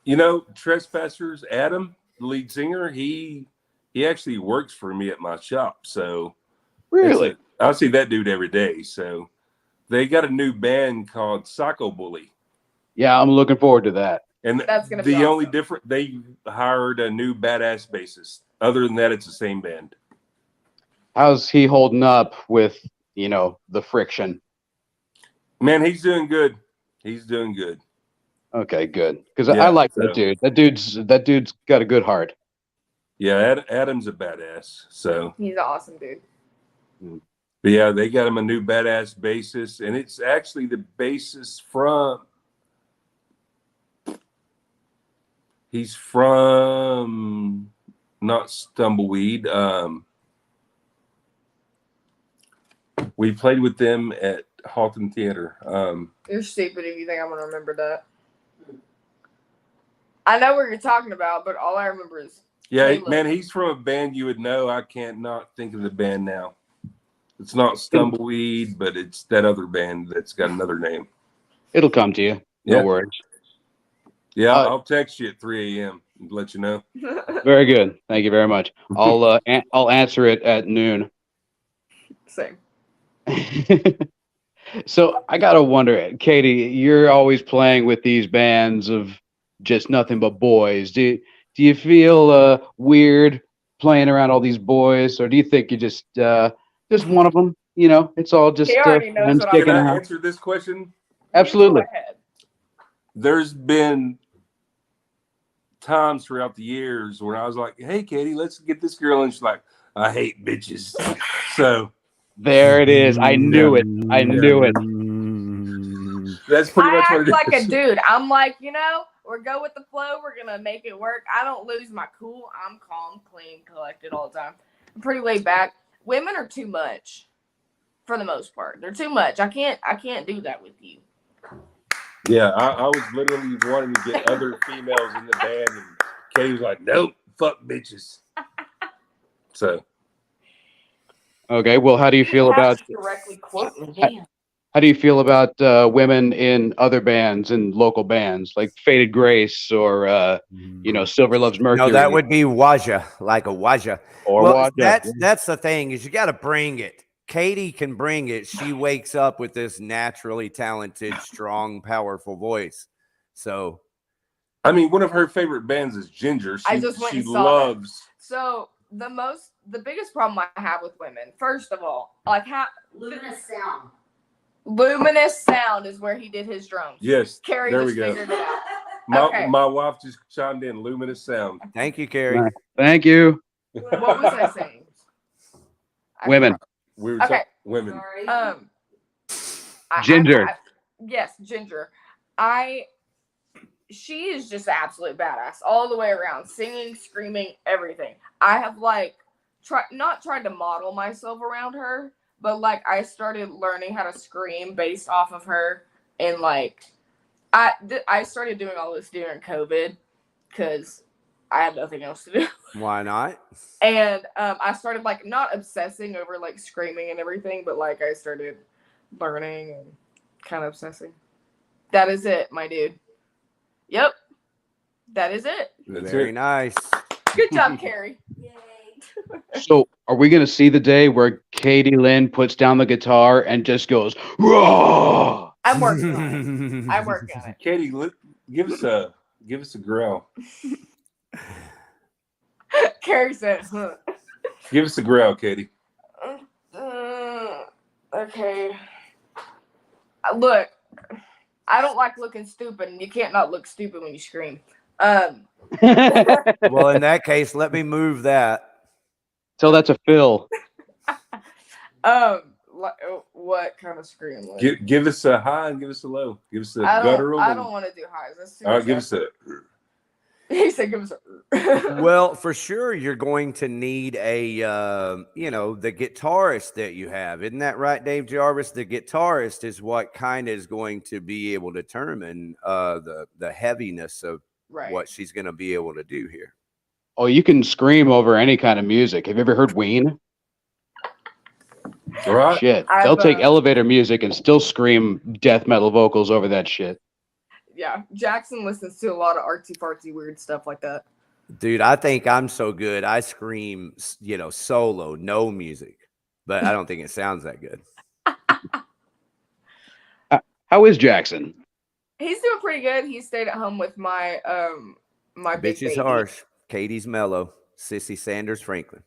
you know, Trespassers, Adam, the lead singer, he actually works for me at my shop. So Really? I see that dude every day. So they got a new band called Psycho Bully. Yeah, I'm looking forward to that. And That's gonna be the only awesome. different, they hired a new badass bassist. Other than that, it's the same band. How's he holding up with, you know, the friction? Man, he's doing good. He's doing good. Okay, good. Because Yeah, I like so- that dude. That dude's got a good heart. Yeah, Adam's a badass. So, He's an awesome dude. but yeah, they got him a new badass bassist, and it's actually the bassist from. He's from not Stumbleweed. We played with them at Halton Theater. You're stupid if you think I'm gonna remember that. I know what you're talking about, but all I remember is Yeah, Kayla. man, he's from a band you would know. I can't not think of the band now. It's not Stumbleweed, but it's that other band that's got another name. It'll come to you. No Yeah. worries. Yeah, Uh, I'll text you at 3 a.m. and let you know. Very good. Thank you very much. I'll answer it at noon. Same. So I gotta wonder, Kadie, you're always playing with these bands of just nothing but boys. Do you feel weird playing around all these boys, or do you think you're just one of them? You know, it's all just He already knows friends what I'm Can kicking I out. answer this question? Absolutely. Go ahead. There's been times throughout the years where I was like, hey, Katie, let's get this girl. And she's like, I hate bitches. So There it is. I knew it. I knew it. that's pretty I much what act it like a is. dude. I'm like, we're go with the flow. We're gonna make it work. I don't lose my cool. I'm calm, clean, collected all the time. I'm pretty laid back. Women are too much, for the most part. They're too much. I can't do that with you. Yeah, I was literally wanting to get other females in the band, and Katie was like, nope, fuck bitches. So Okay. Well, how do you feel about directly quote me? Damn. how do you feel about women in other bands and local bands like Faded Grace or Silver Loves Mercury? No, that would be Waja, like a Waja. or Well, Waja. that's the thing is you got to bring it. Katie can bring it. She wakes up with this naturally talented, strong, powerful voice. So, I mean, one of her favorite bands is Ginger. I just went she and saw loves. So the biggest problem I have with women, first of all, like how Luminous sound. Luminous Sound is where he did his drums. Yes, Carrie there just we go. figured it out. Okay. My wife just chimed in. Luminous Sound. thank you, Carrie. Nice. Thank you. What was I saying? Women. We were Okay. talking women. Sorry. Ginger. Yes, Ginger. She is just absolute badass all the way around, singing, screaming, everything. I have not tried to model myself around her, but I started learning how to scream based off of her, and I started doing all this during COVID because I had nothing else to do. Why not? And I started not obsessing over screaming and everything, but I started learning and kind of obsessing. That is it, my dude. Yep. That is it. That's Very it. nice. Good job, Carrie. Yay. So, are we going to see the day where Kadie Lynn puts down the guitar and just goes, "Raw"? I'm working on it. I'm working on it. Katie, give us a growl. Carrie said, huh. Give us a growl, Katie. Okay. Look, I don't like looking stupid, and you can't not look stupid when you scream. Well, in that case, let me move that. So that's a fill. Like, what kind of scream? Like? Give us a high and give us a low. Give us a I guttural. don't want to do highs. That's too All right, much give us a. He said, "Give us a." Well, for sure, you're going to need a, the guitarist that you have. Isn't that right, Dave Jarvis? The guitarist is what kind of is going to be able to determine the heaviness of what she's going to be able to do here. Oh, you can scream over any kind of music. Have you ever heard Ween? Right. Shit. They'll take elevator music and still scream death metal vocals over that shit. Yeah, Jackson listens to a lot of artsy fartsy weird stuff like that. Dude, I think I'm so good. I scream, solo, no music, but I don't think it sounds that good. How is Jackson? He's doing pretty good. He stayed at home with my my big Bitch is baby. harsh. Katie's mellow. Sissy Sanders Franklin.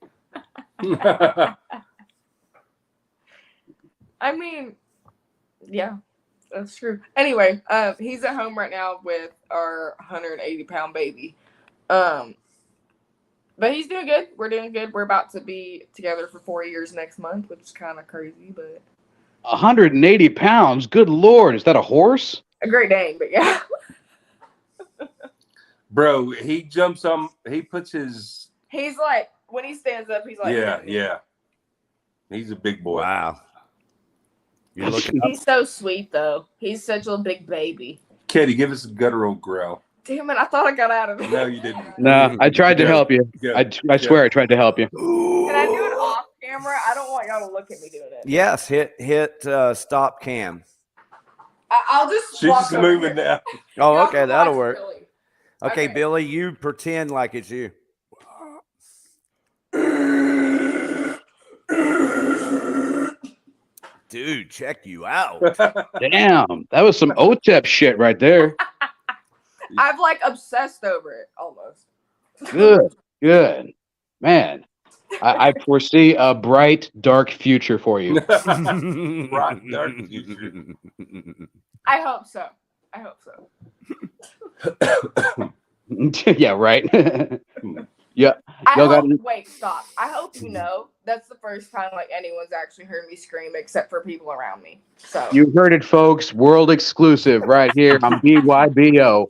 I mean, yeah, that's true. Anyway, he's at home right now with our 180-pound baby. But he's doing good. We're doing good. We're about to be together for 4 years next month, which is kind of crazy, but 180 pounds. Good Lord. Is that a horse? a Great Dane, but yeah. Bro, he jumps on. He puts his. He's like, when he stands up, he's like, Yeah. He's a big boy. Wow. You're looking up. He's so sweet, though. He's such a big baby. Kadie, give us a guttural growl. Damn it, I thought I got out of it. No, you didn't. No, I tried to help you. Go. I swear I tried to help you. Can I do it off camera? I don't want y'all to look at me doing it. Yes, hit stop cam. I'll just She's walk just over moving here. now. Oh, Y'all okay, can that'll watch work. Billy. Okay, Okay. Billy, you pretend like it's you. Dude, check you out. Damn, that was some OTEP shit right there. I've like obsessed over it almost. Good. Man, I foresee a bright, dark future for you. Right, dark future. I hope so. Yeah, right. Yeah. Wait, stop. I hope you know that's the first time like anyone's actually heard me scream except for people around me. So You heard it, folks. World exclusive right here on BYBO.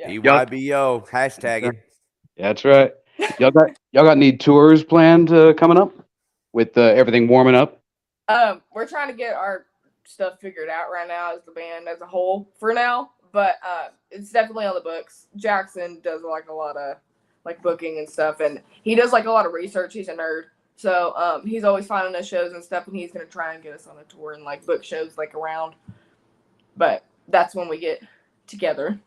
BYBO, hashtag it. That's right. Y'all got any tours planned coming up with everything warming up? we're trying to get our stuff figured out right now as the band as a whole for now, but it's definitely on the books. Jackson does like a lot of like booking and stuff, and he does like a lot of research. He's a nerd, so he's always finding us shows and stuff, and he's gonna try and get us on a tour and like book shows like around. But that's when we get together.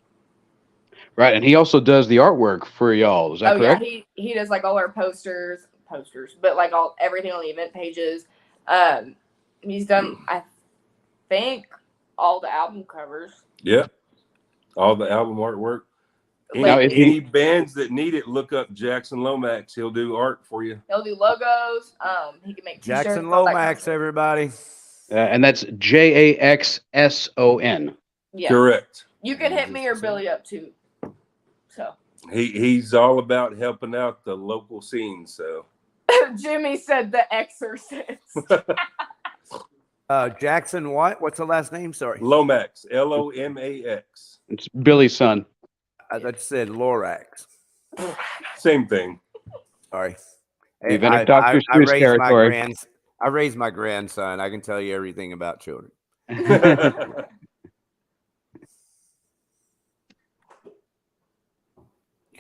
Right, and he also does the artwork for y'all. Is that correct? Yeah, he does like all our posters, but like everything on the event pages. He's done, I think, all the album covers. Yeah, all the album artwork. Any bands that need it, look up Jackson Lomax. He'll do art for you. He'll do logos. He can make t-shirts, Jackson all that Lomax, kind of everybody. And that's JAXSON. Yeah. Correct. You can hit me or Billy up too. So he's all about helping out the local scene. So Jimmy said The Exorcist. Jackson, what? What's the last name? Sorry. Lomax, Lomax. It's Billy's son. I just said Lorax. Same thing. Sorry. We've entered Dr. Seuss territory. I raised my grandson. I can tell you everything about children.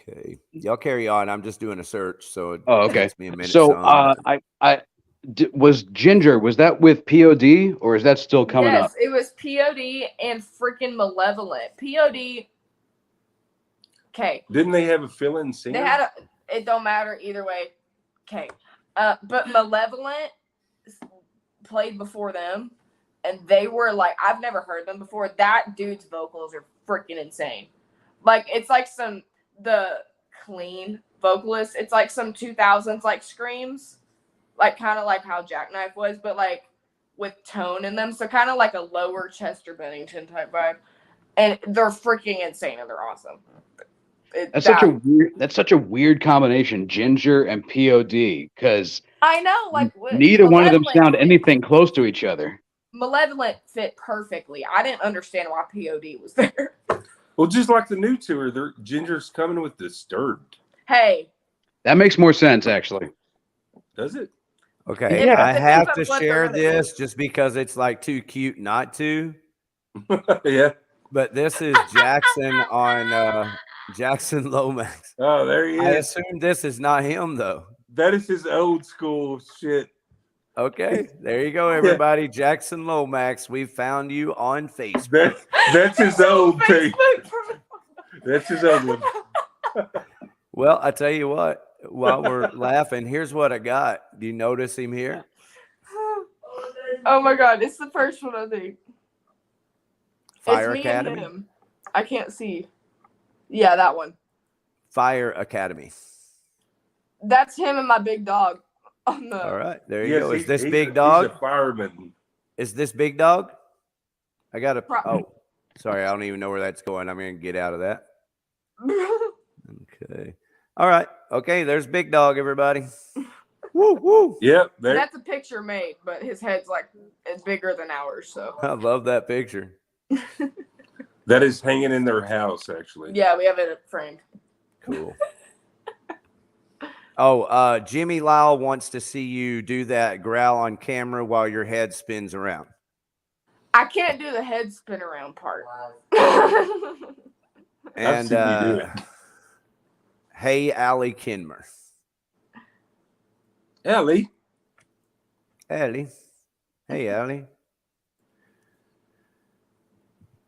Okay, y'all carry on. I'm just doing a search, so it takes me a minute. So, was Ginger? Was that with POD, or is that still coming up? Yes, it was POD and freaking Malevolent. POD. Okay. Didn't they have a fill-in singer? They had it don't matter either way. Okay. But Malevolent played before them, and they were like, I've never heard them before. That dude's vocals are freaking insane. Like, it's like the clean vocalist. It's like some 2000s like screams, like kind of like how Jackknife was, but like with tone in them. So kind of like a lower Chester Bennington type vibe. And they're freaking insane and they're awesome. That's such a weird combination, Ginger and POD, because I know, like neither one of them Malevolent sound fit- anything close to each other. Malevolent fit perfectly. I didn't understand why POD was there. Well, just like the new tour, Ginger's coming with Disturbed. Hey, That makes more sense, actually. Does it? Okay, Yeah. I have to Depends on what share they're gonna this just because it's like too cute not to. Yeah. But this is Jackson on Jackson Lomax. Oh, there he I is. assume this is not him though. That is his old school shit. Okay, there you go, everybody. Jackson Lomax, we found you on Facebook. That's his old thing. That's his old one. Well, I tell you what, while we're laughing, here's what I got. Do you notice him here? Oh my god, it's the first one, I think. Fire It's me and Academy. him. I can't see. Yeah, that one. Fire Academy. That's him and my big dog. On the... All right, there you Yes, go. Is this he's Big He's Dog? a fireman. Is this Big Dog? I got to. Oh, sorry. I don't even know where that's going. I'm going to get out of that. Okay. All right. Okay. There's Big Dog, everybody. Woo, woo. Yep. There. That's a picture made, but his head's like it's bigger than ours. So I love that picture. That is hanging in their house, actually. yeah, we have it framed. Cool. Oh, Jimmy Lyle wants to see you do that growl on camera while your head spins around. I can't do the head spin around part. And seen you do it. hey, Allie Kinmer. Ellie. Allie. Hey, Allie.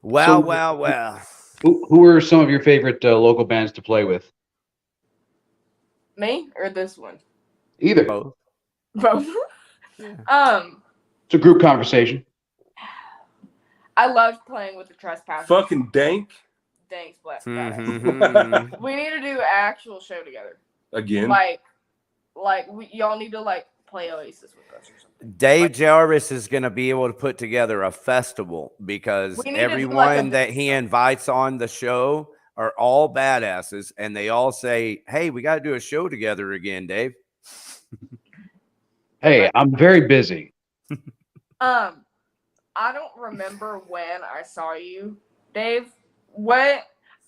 Wow, wow, wow. Who are some of your favorite local bands to play with? Me or this one? Either. Both. Both. Yeah. It's a group conversation. I loved playing with the Trespassers. Fucking Dank. Thanks, Black. Mhm. We need to do an actual show together. Again. Y'all need to like play Oasis with us or something. Dave Jarvis is going to be able to put together a festival because We need to do, like, everyone a- that he invites on the show are all badasses, and they all say, "Hey, we got to do a show together again, Dave." Hey, I'm very busy. I don't remember when I saw you, Dave.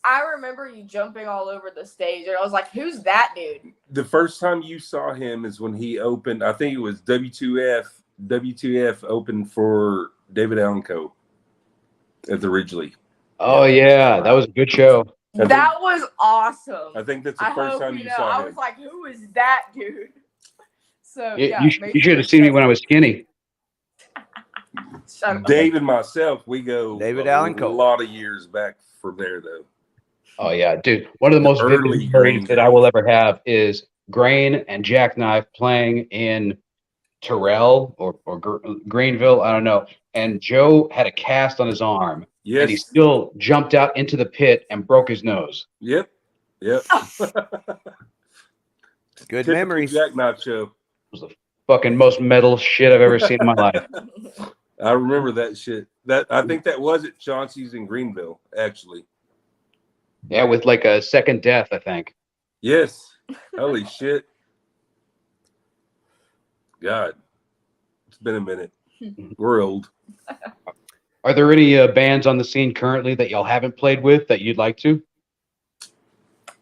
I remember you jumping all over the stage, and I was like, "Who's that dude?" The first time you saw him is when he opened, I think it was W2F. W2F opened for David Allen Co. at the Ridgely. Oh, yeah. That was a good show. That was awesome. I think that's the I first hope time you you know. saw I him. was like, "Who is that dude?" So yeah, You should have seen me when I was skinny. Shut up. Dave and myself, we go David a Allen Coe. lot of years back from there, though. Oh, yeah, dude. One of the most Early vivid memories that Grain I will ever have is Grain and Jackknife playing in Terrell or Greenville. I don't know. And Joe had a cast on his arm. Yes. And he still jumped out into the pit and broke his nose. Yep. Good Typical memories. Jackknife show. It was the fucking most metal shit I've ever seen in my life. I remember that shit. I think that was at Chauncey's in Greenville, actually. Yeah, with like a second death, I think. Yes. Holy shit. God. It's been a minute. We're old. Are there any bands on the scene currently that y'all haven't played with that you'd like to?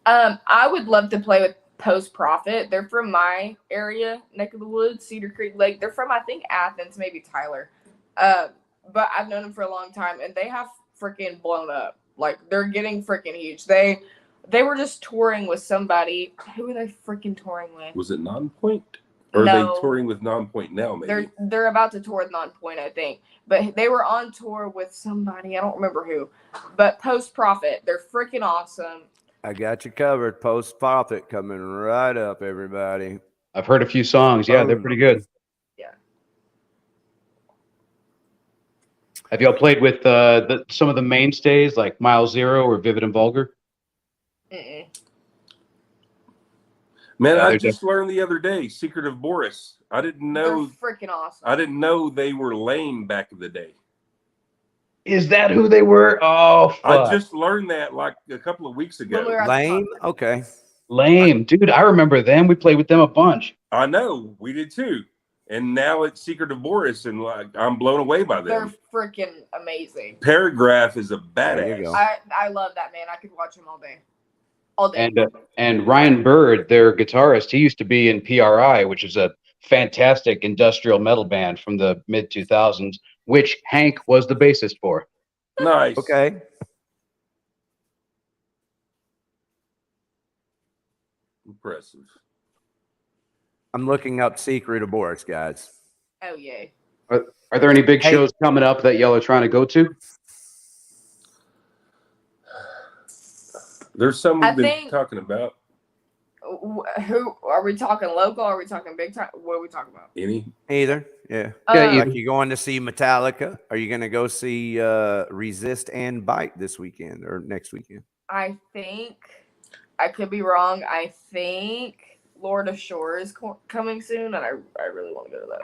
I would love to play with Post Profit. They're from my area, neck of the woods, Cedar Creek Lake. They're from, I think, Athens, maybe Tyler. But I've known them for a long time, and they have freaking blown up. Like, they're getting freaking huge. They were just touring with somebody. Who were they freaking touring with? Was it Nonpoint? Or No. are they touring with Nonpoint now, maybe? They're about to tour with Nonpoint, I think. But they were on tour with somebody. I don't remember who. But Post Profit, they're freaking awesome. I got you covered. Post Profit coming right up, everybody. I've heard a few songs. Yeah, they're pretty good. Yeah. Have y'all played with some of the mainstays like Mile Zero or Vivid and Vulgar? Mm-mm. Man, Yeah, I they're just learned the other day, Secret of Boris. I didn't They're know freaking awesome. I didn't know they were lame back in the day. Is that who they were? Oh, I fuck. just learned that like a couple of weeks When we ago. were at the Lame. concert. Okay. Lame. Dude, I remember them. We played with them a bunch. I know we did too, and now it's Secret of Boris, and like I'm blown away by They're them. freaking amazing. Paragraph is a badass. There you go. I love that man. I could watch him all day. All day. And Ryan Bird, their guitarist, he used to be in PRI, which is a fantastic industrial metal band from the mid 2000s, which Hank was the bassist for. Nice. Okay. Impressive. I'm looking up Secret of Boris, guys. Oh yay. Are there any big Hey. shows coming up that y'all are trying to go to? There's some I we've been think- talking about. Who are we talking local? Are we talking big time? What are we talking about? Any? Either. Yeah. Yeah, Like you going to see Metallica? Are you going to go see Resist and Bite this weekend or next weekend? I think I could be wrong. I think Lord of Shore is coming soon, and I really want to go to that.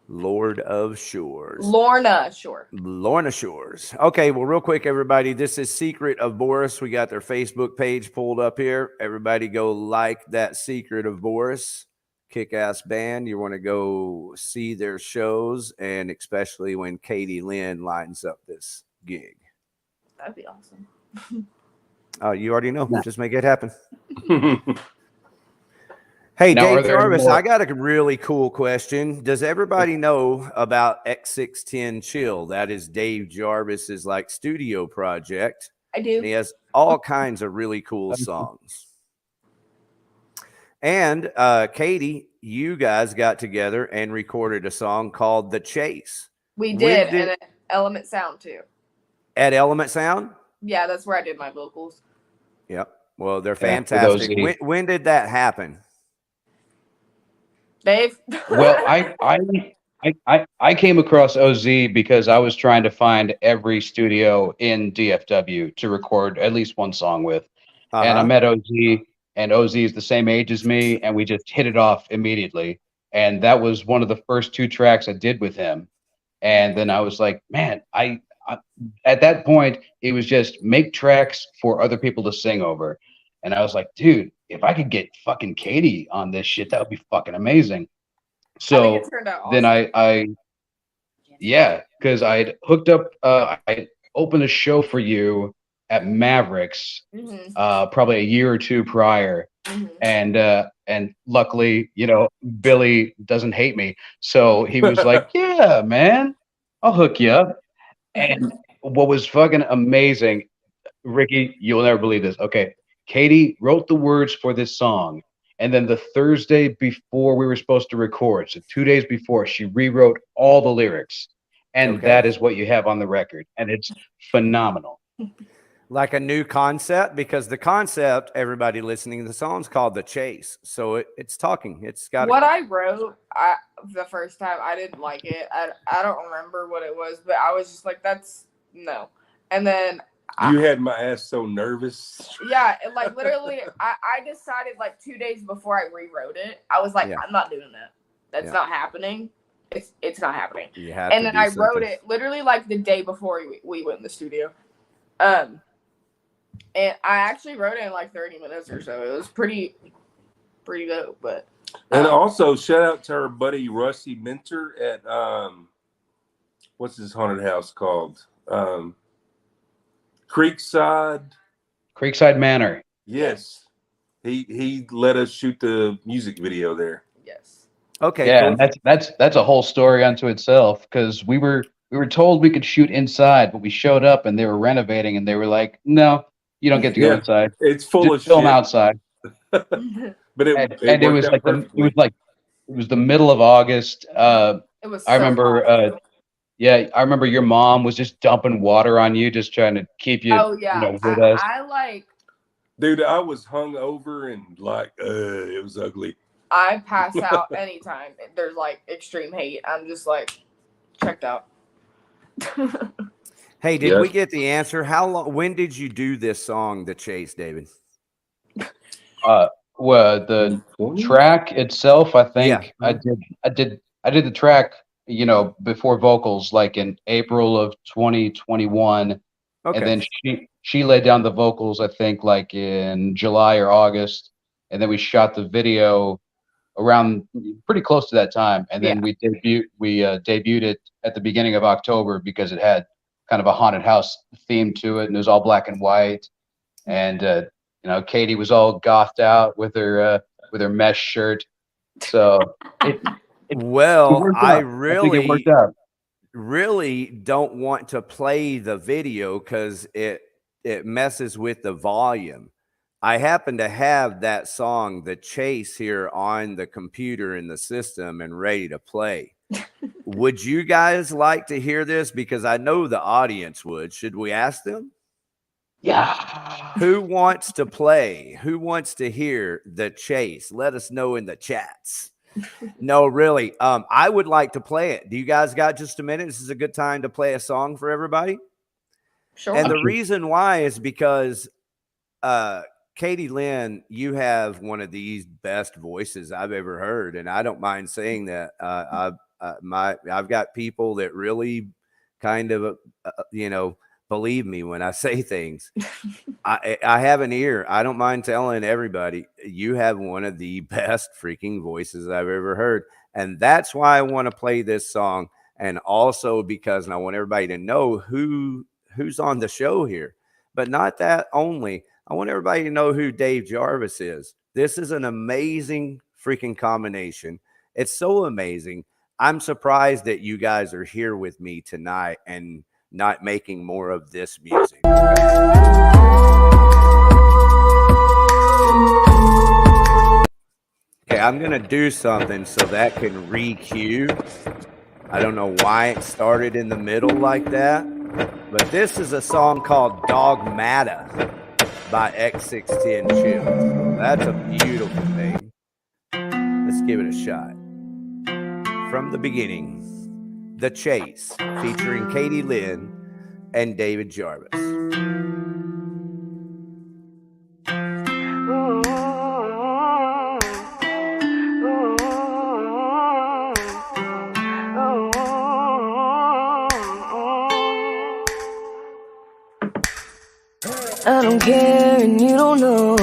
Lord of Shores. Lorna Shore. Lorna Shores. Okay, well, real quick, everybody, this is Secret of Boris. We got their Facebook page pulled up here. Everybody go like that Secret of Boris. Kick-ass band. You want to go see their shows, and especially when Kadie Lynn lines up this gig. That'd be awesome. You already know. Yeah. Just make it happen. Hey, Now, are Dave there Jarvis, more- I got a really cool question. Does everybody know about X610 Chill? That is Dave Jarvis's like studio project. I do. And he has all kinds of really cool songs. And Kadie, you guys got together and recorded a song called The Chase We When did, did- and Element Sound too. at Element Sound. Yeah, that's where I did my vocals. Yep. Well, they're Yeah, for those fantastic. of you- When did that happen? Dave. Well, I came across OZ because I was trying to find every studio in DFW to record at least one song with. And I Uh-huh. met OZ, and OZ is the same age as me, and we just hit it off immediately. And that was one of the first 2 tracks I did with him. And then I was like, man, I at that point, it was just make tracks for other people to sing over. And I was like, dude, if I could get fucking Kadie on this shit, that would be fucking amazing. I So think it turned out then awesome. yeah, because I'd hooked up, I opened a show for you at Mavericks, Mhm, probably a year or 2 prior. mhm. And luckily, you know, Billy doesn't hate me. So he was like, yeah, man, I'll hook you up. And what was fucking amazing, Ricky, you'll never believe this. Okay. Kadie wrote the words for this song. And then the Thursday before we were supposed to record, so 2 days before, she rewrote all the lyrics. And Okay. that is what you have on the record. And it's phenomenal. Like a new concept, because the concept, everybody listening to the song, is called The Chase. So it's talking. It's got What I wrote the first time, I didn't like it. I don't remember what it was, but I was just like, that's no. And then You had my ass so nervous. yeah, and like literally, I decided like 2 days before I rewrote it, I was like, Yeah. I'm not doing that. That's Yeah. not happening. It's not happening. You have And to then do I wrote something. it literally like the day before we went in the studio. And I actually wrote it in like 30 minutes or so. It was pretty dope. But And also shout out to our buddy Rusty Minter at what's his haunted house called? Creekside. Creekside Manor. Yes. He let us shoot the music video there. yes, Okay. Yeah, cool. and that's a whole story unto itself, because we were told we could shoot inside, but we showed up and they were renovating and they were like, no, you don't get to go Yeah. inside. It's full Just of film shit. outside. But And it was like perfectly. it was the middle of August. it was. I remember I remember your mom was just dumping water on you, just trying to keep you, oh yeah, you know, with us. I like. Dude, I was hung over and like it was ugly. I pass out anytime there's like extreme hate. I'm just like checked out. Hey, did Yeah. we get the answer? How long? When did you do this song, The Chase, David? Well, the track itself, I think Yeah. I did the track before vocals, like in April of 2021. Okay. And then she laid down the vocals, I think, like in July or August. And then we shot the video around pretty close to that time. And then we debuted it at the beginning of October because it had kind of a haunted house theme to it, and it was all black and white. And Kadie was all gothed out with her mesh shirt. So I think it worked out. Really don't want to play the video because it messes with the volume. I happen to have that song, The Chase, here on the computer in the system and ready to play. Would you guys like to hear this? Because I know the audience would. Should we ask them? Yeah. Who wants to play? Who wants to hear The Chase? Let us know in the chats. No, really. I would like to play it. Do you guys got just a minute? This is a good time to play a song for everybody. Sure. And the reason why is because Kadie Lynn, you have one of the best voices I've ever heard, and I don't mind saying that. I've got people that really kind of believe me when I say things. I have an ear. I don't mind telling everybody, you have one of the best freaking voices I've ever heard, and that's why I want to play this song, and also because I want everybody to know who's on the show here. But not that only. I want everybody to know who Dave Jarvis is. This is an amazing freaking combination. It's so amazing. I'm surprised that you guys are here with me tonight and not making more of this music. Okay, I'm going to do something so that can re-cue. I don't know why it started in the middle like that, but this is a song called Dogmata by X610 Chill. So that's a beautiful thing. Let's give it a shot. From the beginning, The Chase, featuring Kadie Lynn and David Jarvis. I don't care and you don't know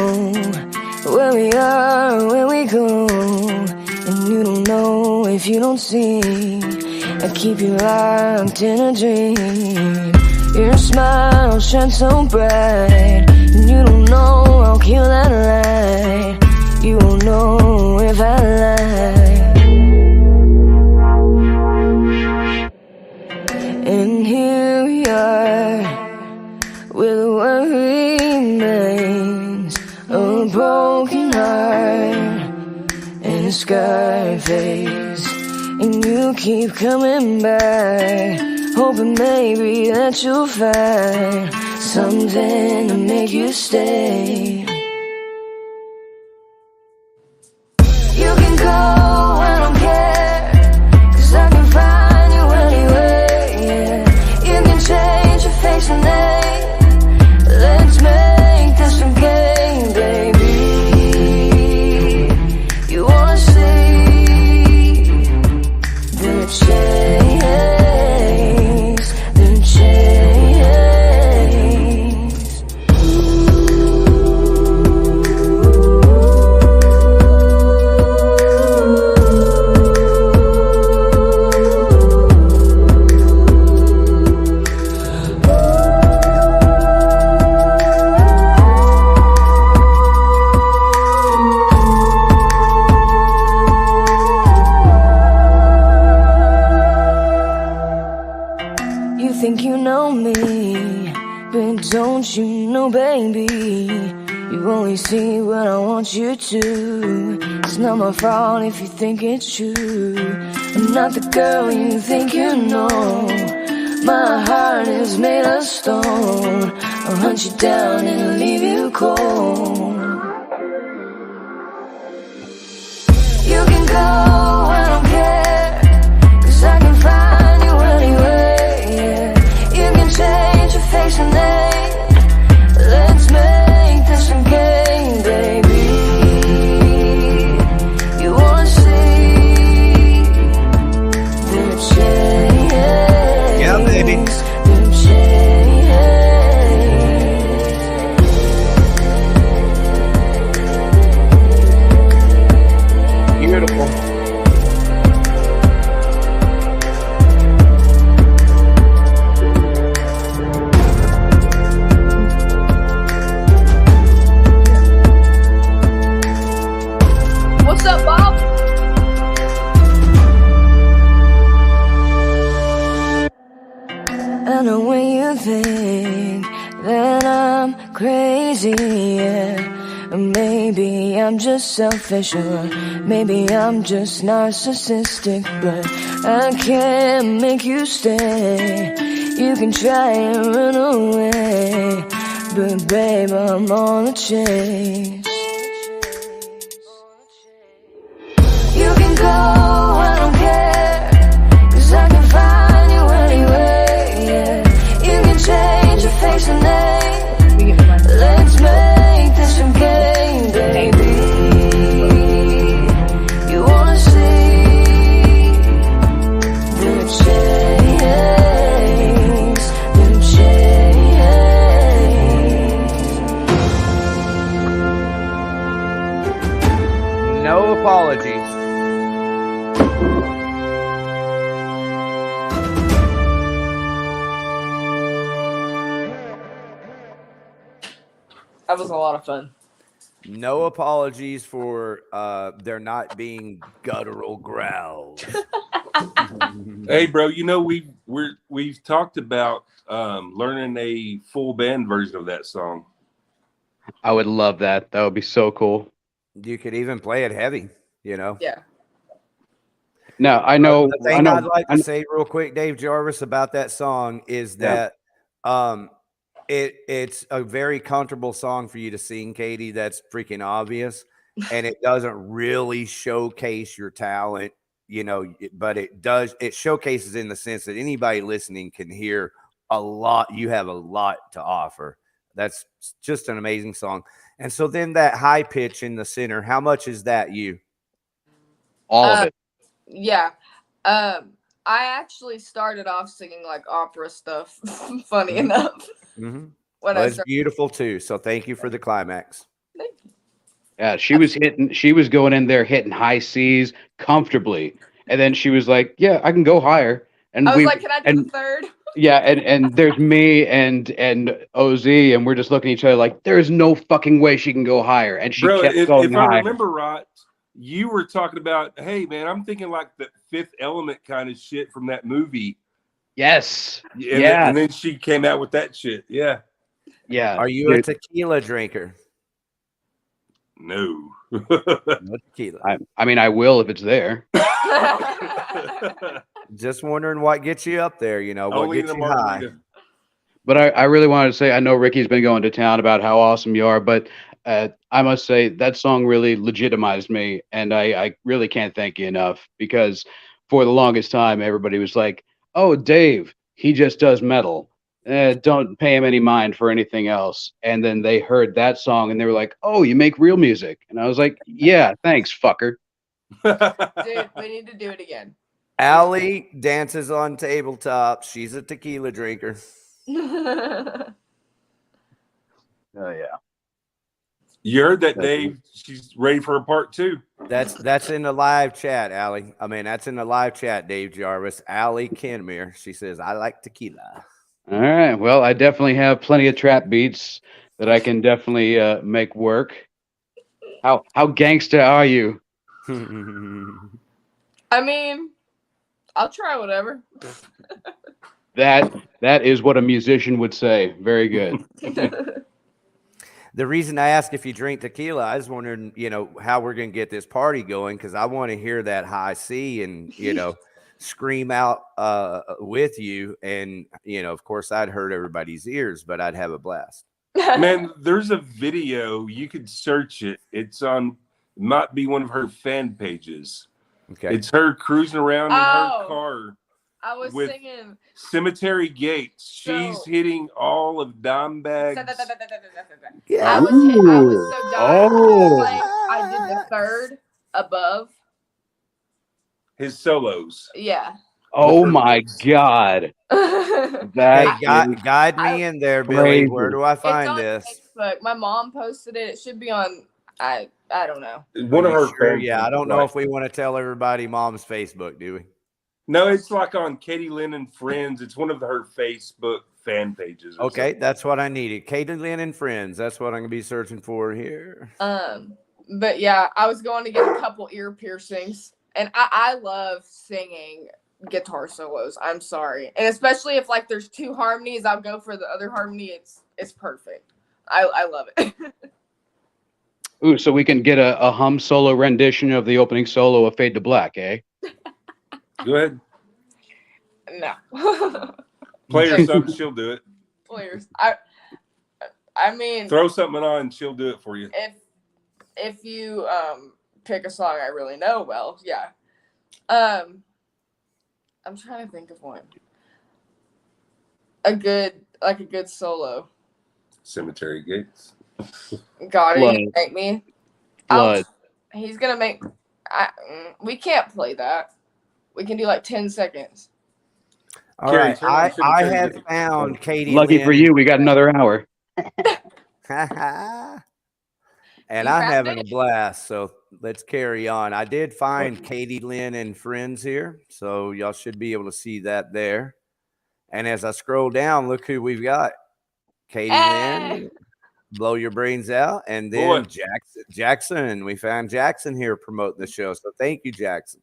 where we are or where we go, and you don't know if you don't see. I keep you locked in a dream. Your smile shines so bright, and you don't know I'll kill that light. You won't know if I lie. And here we are, with a world remains, a broken heart and a scarred face. And you keep coming back, hoping maybe that you'll find something to make you stay. You can go, I don't care, 'cause I can find you anywhere, yeah. You can change your face and name. Let's make this a game, baby. You wanna see the chase, the chase. You think you know me, but don't you know, baby, you only see what I want you to. It's not my fault if you think it's true. I'm not the girl you think you know. My heart is made of stone. I'll hunt you down and leave you cold. You can go, I don't care, 'cause I can find you anywhere, yeah. You can change your face and name. Let's make this a game, baby. You wanna see the change. think that I'm crazy, yeah. Or maybe I'm just selfish, or maybe I'm just narcissistic, but I can't make you stay. You can try and run away, but babe, I'm on the chase. You can go, I don't care, 'cause I can find you anywhere, yeah. You can change your face and name. Let's make this a game, baby. You wanna see the chase, the chase. No apologies. That was a lot of fun. No apologies for there not being guttural growls. Hey, bro, you know we've talked about learning a full band version of that song. I would love that. That would be so cool. You could even play it heavy, you know. Yeah. Now I know. The thing I'd like to say real quick, Dave Jarvis, about that song is that it's a very comfortable song for you to sing, Kadie. That's freaking obvious, and it doesn't really showcase your talent, you know, but it showcases in the sense that anybody listening can hear a lot. You have a lot to offer. That's just an amazing song. And so then that high pitch in the center, how much is that you? All of it. Yeah. I actually started off singing like opera stuff, funny enough. Mm-hmm. When Well, it's beautiful too. So thank you for the climax. Yeah, she was going in there hitting high C's comfortably. And then she was like, yeah, I can go higher. And I was like, can I do the third? Yeah, and there's me and OZ, and we're just looking at each other like, there's no fucking way she can go higher. And she kept going if higher. I remember right, you were talking about, hey man, I'm thinking like the Fifth Element kind of shit from that movie. Yes. And then she came out with that shit. Yeah. Yeah. Are you a tequila drinker? No. No tequila. I mean, I will if it's there. Just wondering what gets you up there, you know, what Only gets the you high. margarita. But I really wanted to say, I know Ricky's been going to town about how awesome you are, but I must say that song really legitimized me, and I really can't thank you enough, because for the longest time, everybody was like, oh, Dave, he just does metal. Don't pay him any mind for anything else. And then they heard that song, and they were like, oh, you make real music. And I was like, yeah, thanks, fucker. Dude, we need to do it again. Allie dances on tabletops. She's a tequila drinker. Oh, yeah. You heard that, Dave? She's ready for a part 2. That's in the live chat, Allie. I mean, that's in the live chat, Dave Jarvis. Allie Kenmere. She says, I like tequila. All right. Well, I definitely have plenty of trap beats that I can definitely make work. How gangsta are you? I mean, I'll try whatever. That is what a musician would say. Very good. The reason I asked if you drink tequila, I was wondering, you know, how we're going to get this party going, because I want to hear that high C and, you know, scream out with you. And, you know, of course, I'd hurt everybody's ears, but I'd have a blast. Man, there's a video. You could search it. It's on, might be one of her fan pages. Okay. It's her cruising around in her car. I was with singing Cemetery Gates. She's hitting all of Dimebags. I was so dying. Like, I did the third above his solos. Yeah. Oh my God. Hey, guide me in there, Billy. Where do I find this? Facebook. My mom posted it. It should be on. I don't know. One of her sure? Yeah, I don't know if we want to tell everybody Mom's Facebook, do we? No, it's like on Kadie Lynn and Friends. It's one of her Facebook fan pages. Okay, that's what I needed. Kadie Lynn and Friends. That's what I'm gonna be searching for here. But yeah, I was going to get a couple ear piercings, and I love singing guitar solos. I'm sorry, and especially if like there's two harmonies, I'll go for the other harmony. It's perfect. I love it. Ooh, so we can get a hum solo rendition of the opening solo of Fade to Black, eh? Go ahead. No. Play her something, she'll do it. Players. I mean, Throw something on, she'll do it for you. If you pick a song I really know well, yeah. I'm trying to think of one. A good solo. Cemetery Gates. God, are you Blood. gonna make me? Blood. He's gonna make. We can't play that. We can do like 10 seconds. All Carrie, right. turn on I Cemetery have Gates. found Kadie Lucky Lynn. for you, we got another hour. And You I'm found having it? a blast. So let's carry on. I did find Kadie Lynn and friends here. So y'all should be able to see that there. And as I scroll down, look who we've got. Kadie Lynn, blow your brains out. And then Boy. Jackson. We found Jackson here promoting the show. So thank you, Jackson.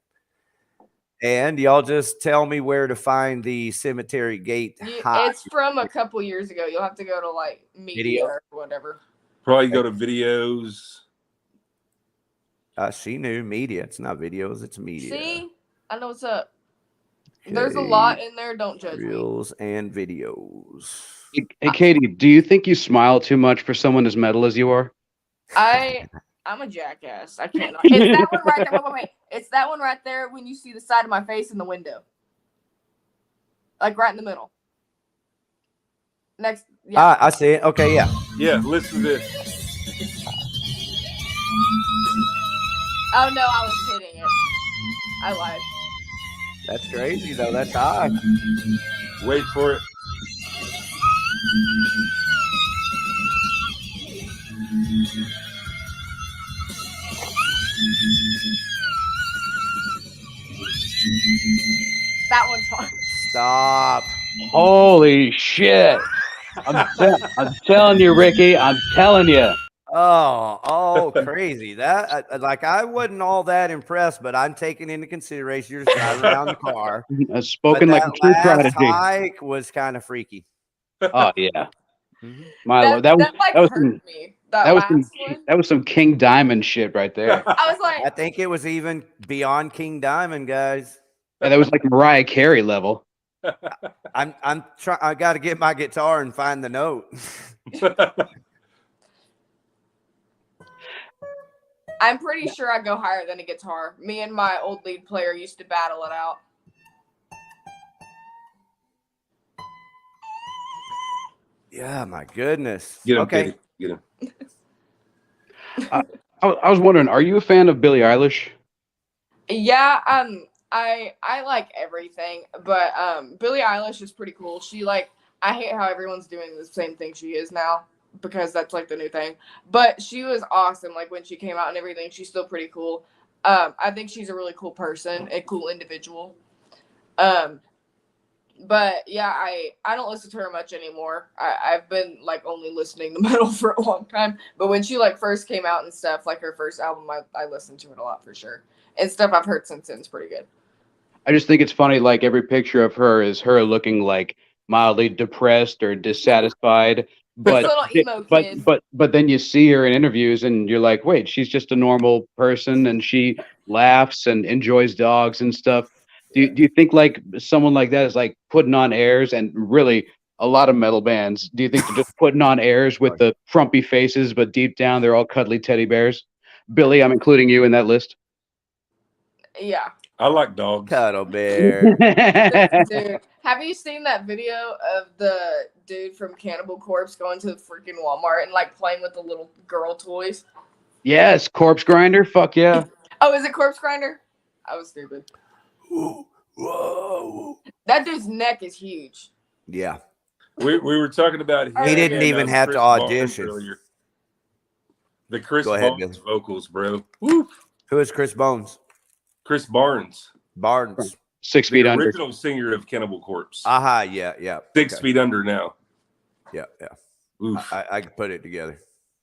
And y'all just tell me where to find the Cemetery Gate. It's from a couple years ago. You'll have to go to like media Video? or whatever. Probably go to videos. She knew media. It's not videos. It's media. See? I know what's up. There's a lot in there. Don't judge me. Reels and videos. Hey, Katie, do you think you smile too much for someone as metal as you are? I'm a jackass. I cannot. It's that one right there. Wait. It's that one right there when you see the side of my face in the window. Like right in the middle. Next. Yeah. I see it. Okay, yeah. Yeah, listen to this. Oh no, I was hitting it. I lied. That's crazy though. That's high. Wait for it. That one's hard. Stop. Holy shit. I'm telling you, Ricky. I'm telling you. Oh, crazy. That like I wasn't all that impressed, but I'm taking into consideration you're just driving around the car. Spoken But like a that true last prodigy. hike was kind of freaky. Oh yeah, Mhm. my lord. That was hurt some, me. that was last some one. that was some King Diamond shit right there. I was like, I think it was even beyond King Diamond, guys. Yeah, that was like Mariah Carey level. I'm trying. I got to get my guitar and find the note. I'm pretty sure I go higher than a guitar. Me and my old lead player used to battle it out. Yeah, my goodness. Get him, Okay. Get him. I was wondering, are you a fan of Billie Eilish? Yeah, I like everything, but Billie Eilish is pretty cool. She like I hate how everyone's doing the same thing she is now because that's like the new thing. But she was awesome. Like when she came out and everything, she's still pretty cool. I think she's a really cool person, a cool individual. But yeah, I don't listen to her much anymore. I've been like only listening to metal for a long time. But when she like first came out and stuff, like her first album, I listened to it a lot for sure. And stuff I've heard since then is pretty good. I just think it's funny, like every picture of her is her looking like mildly depressed or dissatisfied. But Little emo kid. but then you see her in interviews and you're like, wait, she's just a normal person and she laughs and enjoys dogs and stuff. Do you think like someone like that is like putting on airs? And really a lot of metal bands, do you think they're just putting on airs with the frumpy faces, but deep down they're all cuddly teddy bears? Billy, I'm including you in that list. Yeah. I like dogs. Cuddle bear. Dude, have you seen that video of the dude from Cannibal Corpse going to the freaking Walmart and like playing with the little girl toys? Yes, Corpse Grinder. Fuck yeah. Oh, is it Corpse Grinder? I was stupid. Whoa. That dude's neck is huge. Yeah. We were talking about him He didn't and, even have Chris to Barnes audition. earlier. The Chris Go ahead, Barnes Billy. vocals, bro. Woo. Who is Chris Bones? Chris Barnes, Barnes. 6 the feet under. original singer of Cannibal Corpse. Aha, yeah. 6 Okay. feet under now. Yeah. Oof. I can put it together.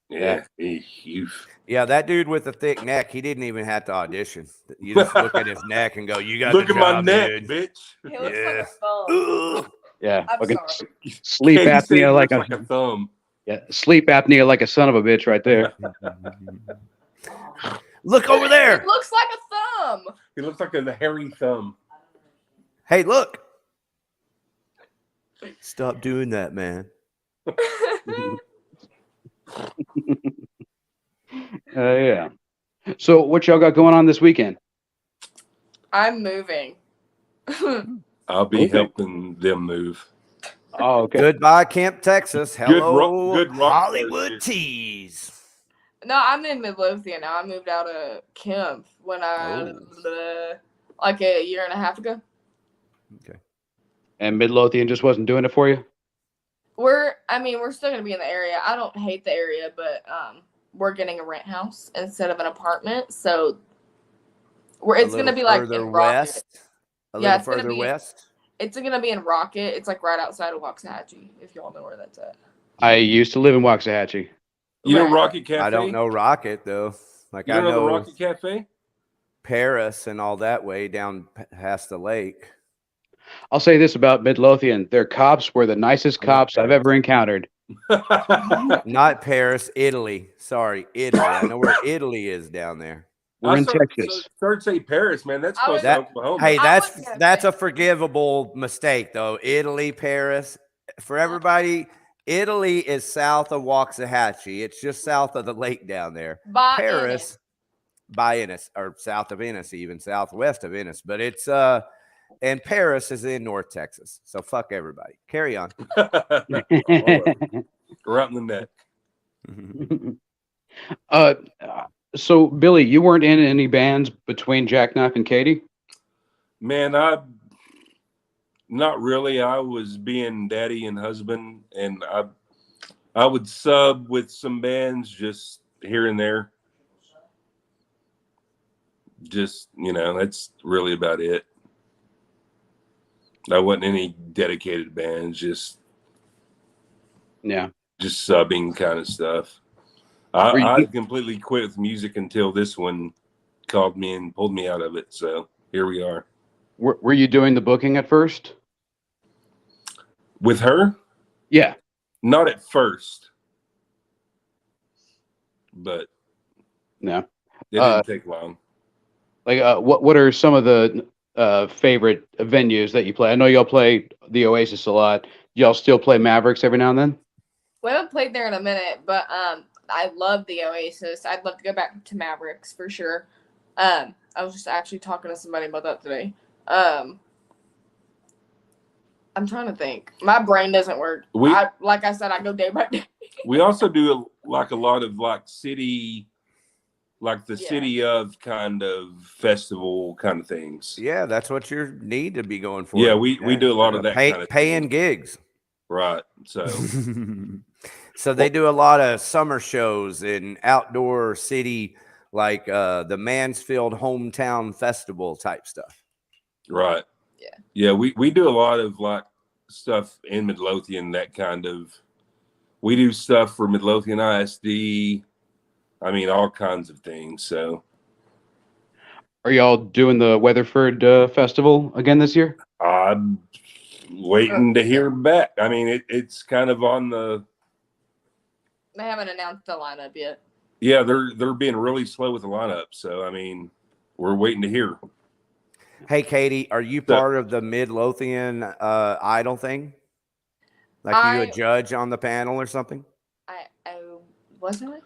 Yeah. You. Yeah, that dude with the thick neck, he didn't even have to audition. You just look at his neck and go, "You got Look the at my job, neck, dude." bitch. He looks Yeah. like a thumb. Ugh. Yeah. I'm Fucking sorry. sleep Katie said he apnea like looks a, thumb. yeah, sleep apnea like a son of a bitch right there. Look over It there. looks like a thumb. He looks like a hairy thumb. Hey, look. Stop doing that, man. Yeah. So what y'all got going on this weekend? I'm moving. I'll be Okay. helping them move. Oh, okay. Goodbye, Camp, Texas. Hello, good rock Hollywood stars. teas. No, I'm in Midlothian now. I moved out of Kemp when I like a year and a half ago. Okay. And Midlothian just wasn't doing it for you? We're still gonna be in the area. I don't hate the area, but we're getting a rent house instead of an apartment, so it's gonna be like further in Rocket. west. A Yeah, little it's gonna further be- west. It's gonna be in Rocket. It's like right outside of Waxahachie, if y'all know where that's at. I used to live in Waxahachie. You know Right. Rocket Cafe? I don't know Rocket though. Like You I don't know the know Rocket Cafe? Paris and all that way down past the lake. I'll say this about Midlothian. Their cops were the nicest I love cops I've Paris. ever encountered. Not Paris, Italy. Sorry, Italy. I know where Italy is down there. We're in Texas. Third say Paris, man. That's I close was- to That- Oklahoma. Hey, I was gonna that's say- a forgivable mistake though. Italy, Paris. For everybody, Italy is south of Waxahachie. It's just south of the lake down there. By Paris, by Ennis, or south of Ennis, even southwest of Ennis. But it's and Paris is in North Texas. So fuck everybody. Carry on. Right in the neck. So Billy, you weren't in any bands between Jackknife and Kadie? Man, not really. I was being daddy and husband, and I would sub with some bands just here and there. Just, that's really about it. I wasn't any dedicated bands, just Yeah. subbing kind of stuff. Were you- I completely quit with music until this one called me and pulled me out of it. So here we are. Were you doing the booking at first? With her? Yeah. Not at first, but No. it didn't take long. Like, what are some of the favorite venues that you play? I know y'all play the Oasis a lot. Y'all still play Mavericks every now and then? We haven't played there in a minute, but I love the Oasis. I'd love to go back to Mavericks for sure. I was just actually talking to somebody about that today. I'm trying to think. My brain doesn't work. Like I said, I go day by day. We also do a lot of city, the city of kind of festival kind of things. Yeah, that's what you need to be going for. Yeah, we do a lot of that kind of paying thing. gigs. Right. So So they do a lot of summer shows in outdoor city, like the Mansfield Hometown Festival type stuff. right. Yeah. Yeah, we do a lot of stuff in Midlothian, that kind of. We do stuff for Midlothian ISD. I mean, all kinds of things. So Are y'all doing the Weatherford Festival again this year? I'm waiting to hear back. I mean, it's kind of on the. They haven't announced the lineup yet. Yeah, they're being really slow with the lineup. So I mean, we're waiting to hear. Hey, Katie, are you part of the Midlothian Idol thing? Like you a judge on the panel or something? I wasn't it?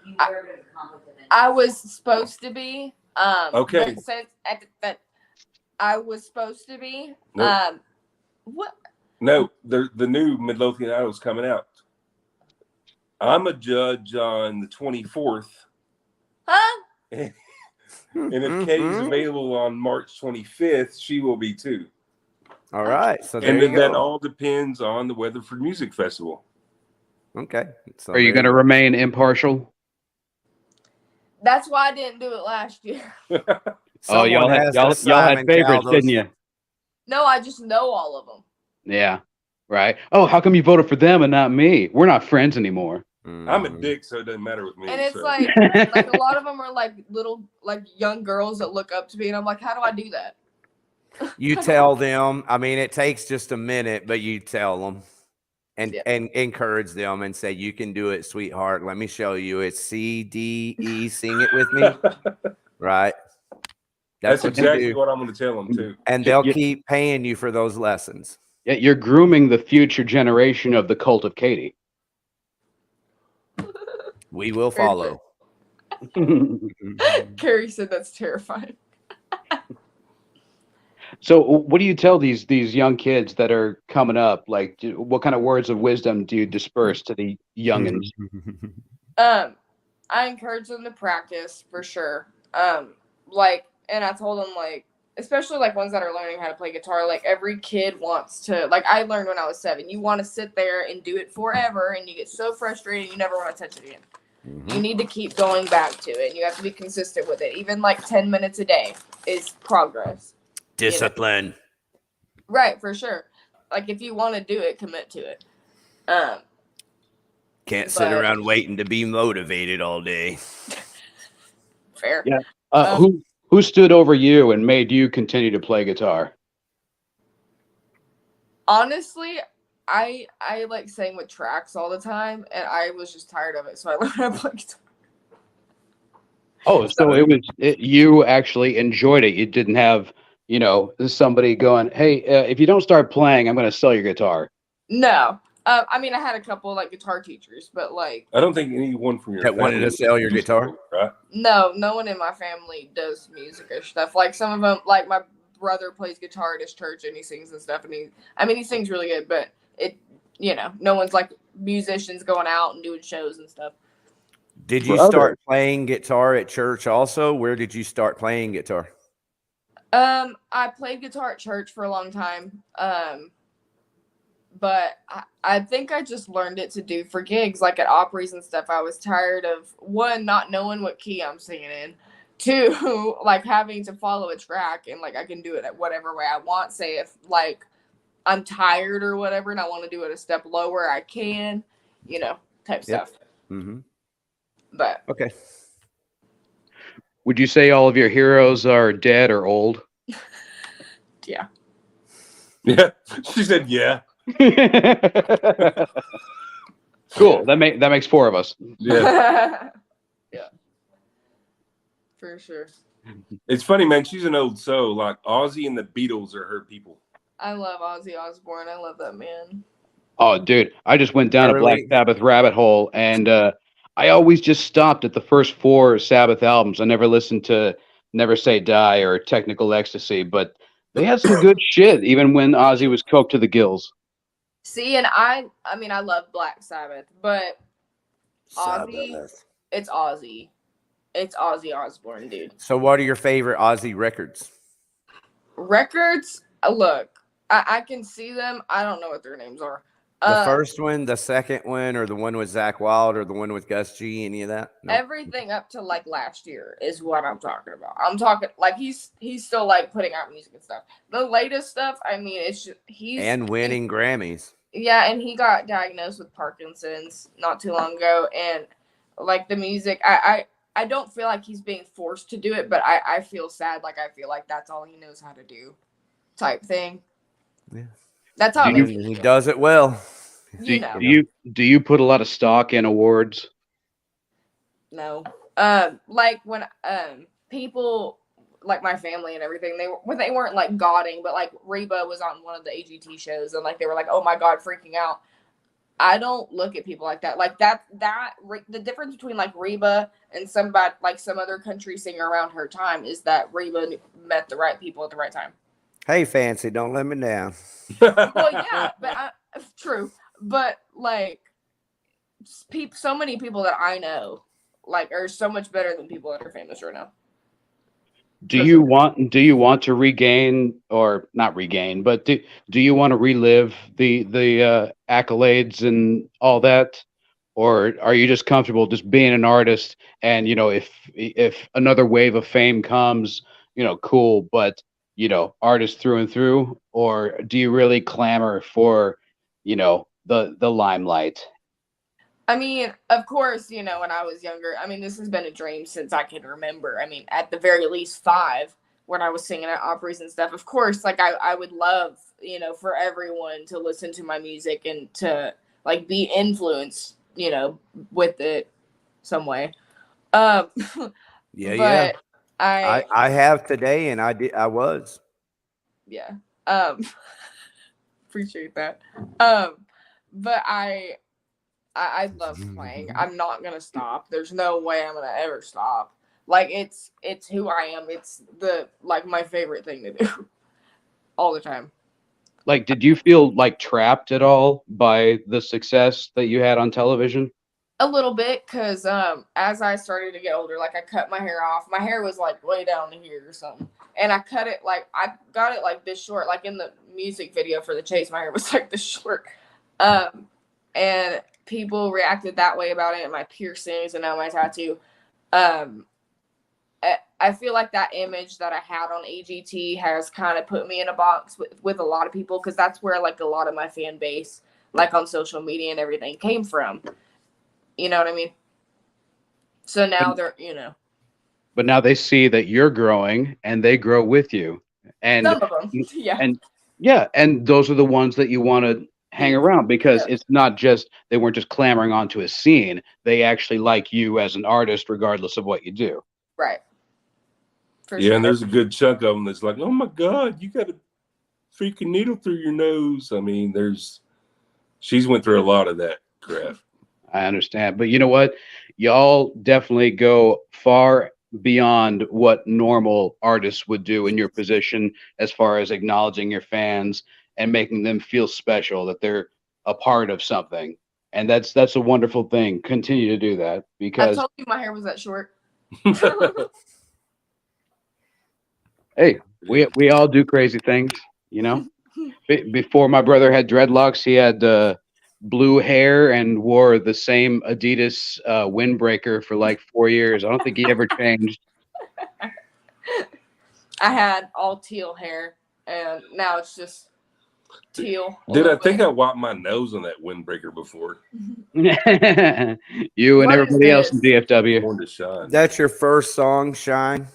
You were going to compliment it. I was supposed to be. Okay. But since that I was supposed to be. Nope. What? No, the new Midlothian Idol is coming out. I'm a judge on the 24th. Huh? And if Katie's available on March 25th, she will be too. All right. So there And you then that go. all depends on the Weatherford Music Festival. Okay. So Are you there going to go. remain impartial? That's why I didn't do it last year. Someone y'all has to had Simon favorites, Cowell those- didn't you? No, I just know all of them. Yeah. Right. Oh, how come you voted for them and not me? We're not friends anymore. I'm a dick, so it doesn't matter with me. And it's so. like a lot of them are like little, like young girls that look up to me, and I'm like, how do I do that? You tell them. I mean, it takes just a minute, but you tell them and encourage them and say, "You can do it, sweetheart. Let me show you. It's C D E. Sing it with me." Right. That's what exactly what I'm going to tell them too. And they'll keep paying you for those lessons. Yeah, you're grooming the future generation of the cult of Kadie. We will follow. Carrie said that's terrifying. So what do you tell these young kids that are coming up? Like, what kind of words of wisdom do you disperse to the youngins? I encourage them to practice for sure. And I told them, like, especially like ones that are learning how to play guitar, like every kid wants to, like I learned when I was 7, you want to sit there and do it forever, and you get so frustrated you never want to touch it again. You need to keep going back to it, and you have to be consistent with it. Even like 10 minutes a day is progress. Discipline. You know? Right, for sure. Like if you want to do it, commit to it. Can't sit around waiting to be motivated all day. Fair. Yeah. Who stood over you and made you continue to play guitar? Honestly, I like sang with tracks all the time, and I was just tired of it, so I learned how to play guitar. Oh, so you actually enjoyed it. You didn't have, somebody going, "Hey, if you don't start playing, I'm going to sell your guitar." No. I mean, I had a couple like guitar teachers, but like I don't think anyone from your that wanted to sell your guitar. Right? No one in my family does music or stuff. Like some of them, like my brother plays guitar at his church and he sings and stuff. And he sings really good, but no one's like musicians going out and doing shows and stuff. Did you start playing guitar at church also? Where did you start playing guitar? I played guitar at church for a long time. But I think I just learned it to do for gigs, like at Opry's and stuff. I was tired of, 1, not knowing what key I'm singing in. 2, like having to follow a track and like I can do it at whatever way I want. Say if like I'm tired or whatever and I want to do it a step lower, I can, type stuff. Mm-hmm. But okay. Would you say all of your heroes are dead or old? Yeah. Yeah. She said, yeah. Cool. That makes 4 of us. Yeah. Yeah. For sure. It's funny, man. She's an old soul. Like Ozzy and the Beatles are her people. I love Ozzy Osbourne. I love that man. Oh, dude. I just went down a Black Sabbath rabbit hole, and I always just stopped at the first 4 Sabbath albums. I never listened to Never Say Die or Technical Ecstasy, but they had some good shit, even when Ozzy was coked to the gills. See, and I mean, I love Black Sabbath, but Ozzy, it's Ozzy. It's Ozzy Osbourne, dude. So what are your favorite Ozzy records? Records? Look, I can see them. I don't know what their names are. The first one, the second one, or the one with Zakk Wylde, or the one with Gus G, any of that? No. Everything up to like last year is what I'm talking about. I'm talking like he's still like putting out music and stuff. The latest stuff, I mean, it's just and winning Grammys. Yeah, and he got diagnosed with Parkinson's not too long ago, and like the music, I don't feel like he's being forced to do it, but I feel sad. Like I feel like that's all he knows how to do, type thing. Yeah, that's how he does it well. Do you put a lot of stock in awards? No. Like when people like my family and everything, they weren't like godding, but like Reba was on one of the AGT shows and like they were like, oh my god, freaking out. I don't look at people like that. Like that the difference between like Reba and somebody like some other country singer around her time is that Reba met the right people at the right time. Hey, Fancy, don't let me down. Well, yeah, but true. But like, so many people that I know like are so much better than people that are famous right now. Do you want to regain, or not regain, but do you want to relive the accolades and all that, or are you just comfortable just being an artist and if another wave of fame comes, cool, but artist through and through, or do you really clamor for the limelight? I mean, of course, you know, when I was younger, I mean, this has been a dream since I can remember. I mean, at the very least 5, when I was singing at operas and stuff. Of course, like I would love, you know, for everyone to listen to my music and to like be influenced, you know, with it some way. Yeah, but yeah. I have today, and I was. Yeah. Appreciate that. But I love playing. I'm not gonna stop. There's no way I'm gonna ever stop. Like it's who I am. It's my favorite thing to do all the time. Like, did you feel like trapped at all by the success that you had on television? A little bit, because as I started to get older, like I cut my hair off. My hair was like way down to here or something. And I cut it I got it like this short. Like in the music video for The Chase, my hair was like this short. And people reacted that way about it, and my piercings and now my tattoo. I feel like that image that I had on AGT has kind of put me in a box with a lot of people, because that's where like a lot of my fan base, like on social media and everything, came from. You know what I mean? So now they're, you know. But now they see that you're growing, and they grow with you. And some of them, yeah. And those are the ones that you want to hang around, because it's not just, they weren't just clamoring onto a scene. They actually like you as an artist, regardless of what you do. Right. For sure. And there's a good chunk of them that's like, oh my God, you got a freaking needle through your nose. I mean, she's went through a lot of that crap. I understand. But you know what? Y'all definitely go far beyond what normal artists would do in your position, as far as acknowledging your fans and making them feel special, that they're a part of something. And that's a wonderful thing. Continue to do that, because I told you my hair was that short. Hey, we all do crazy things, you know. Before my brother had dreadlocks, he had blue hair and wore the same Adidas windbreaker for like 4 years. I don't think he ever changed. I had all teal hair, and now it's just teal. Dude, I think I wiped my nose on that windbreaker before. You and everybody else in DFW. Born to Shine. That's your first song, Shine?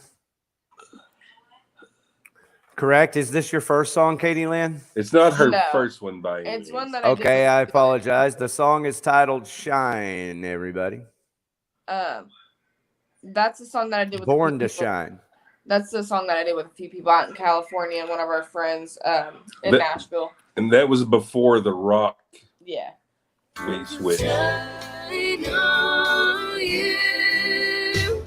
Correct? Is this your first song, Kadie Lynn? It's not her first one by any means. It's one that Okay, I apologize. The song is titled Shine, everybody. That's the song that I did with Born to Shine. That's the song that I did with a few people out in California and one of our friends in Ashville. And that was before the rock. Yeah. We switched. Shine on you.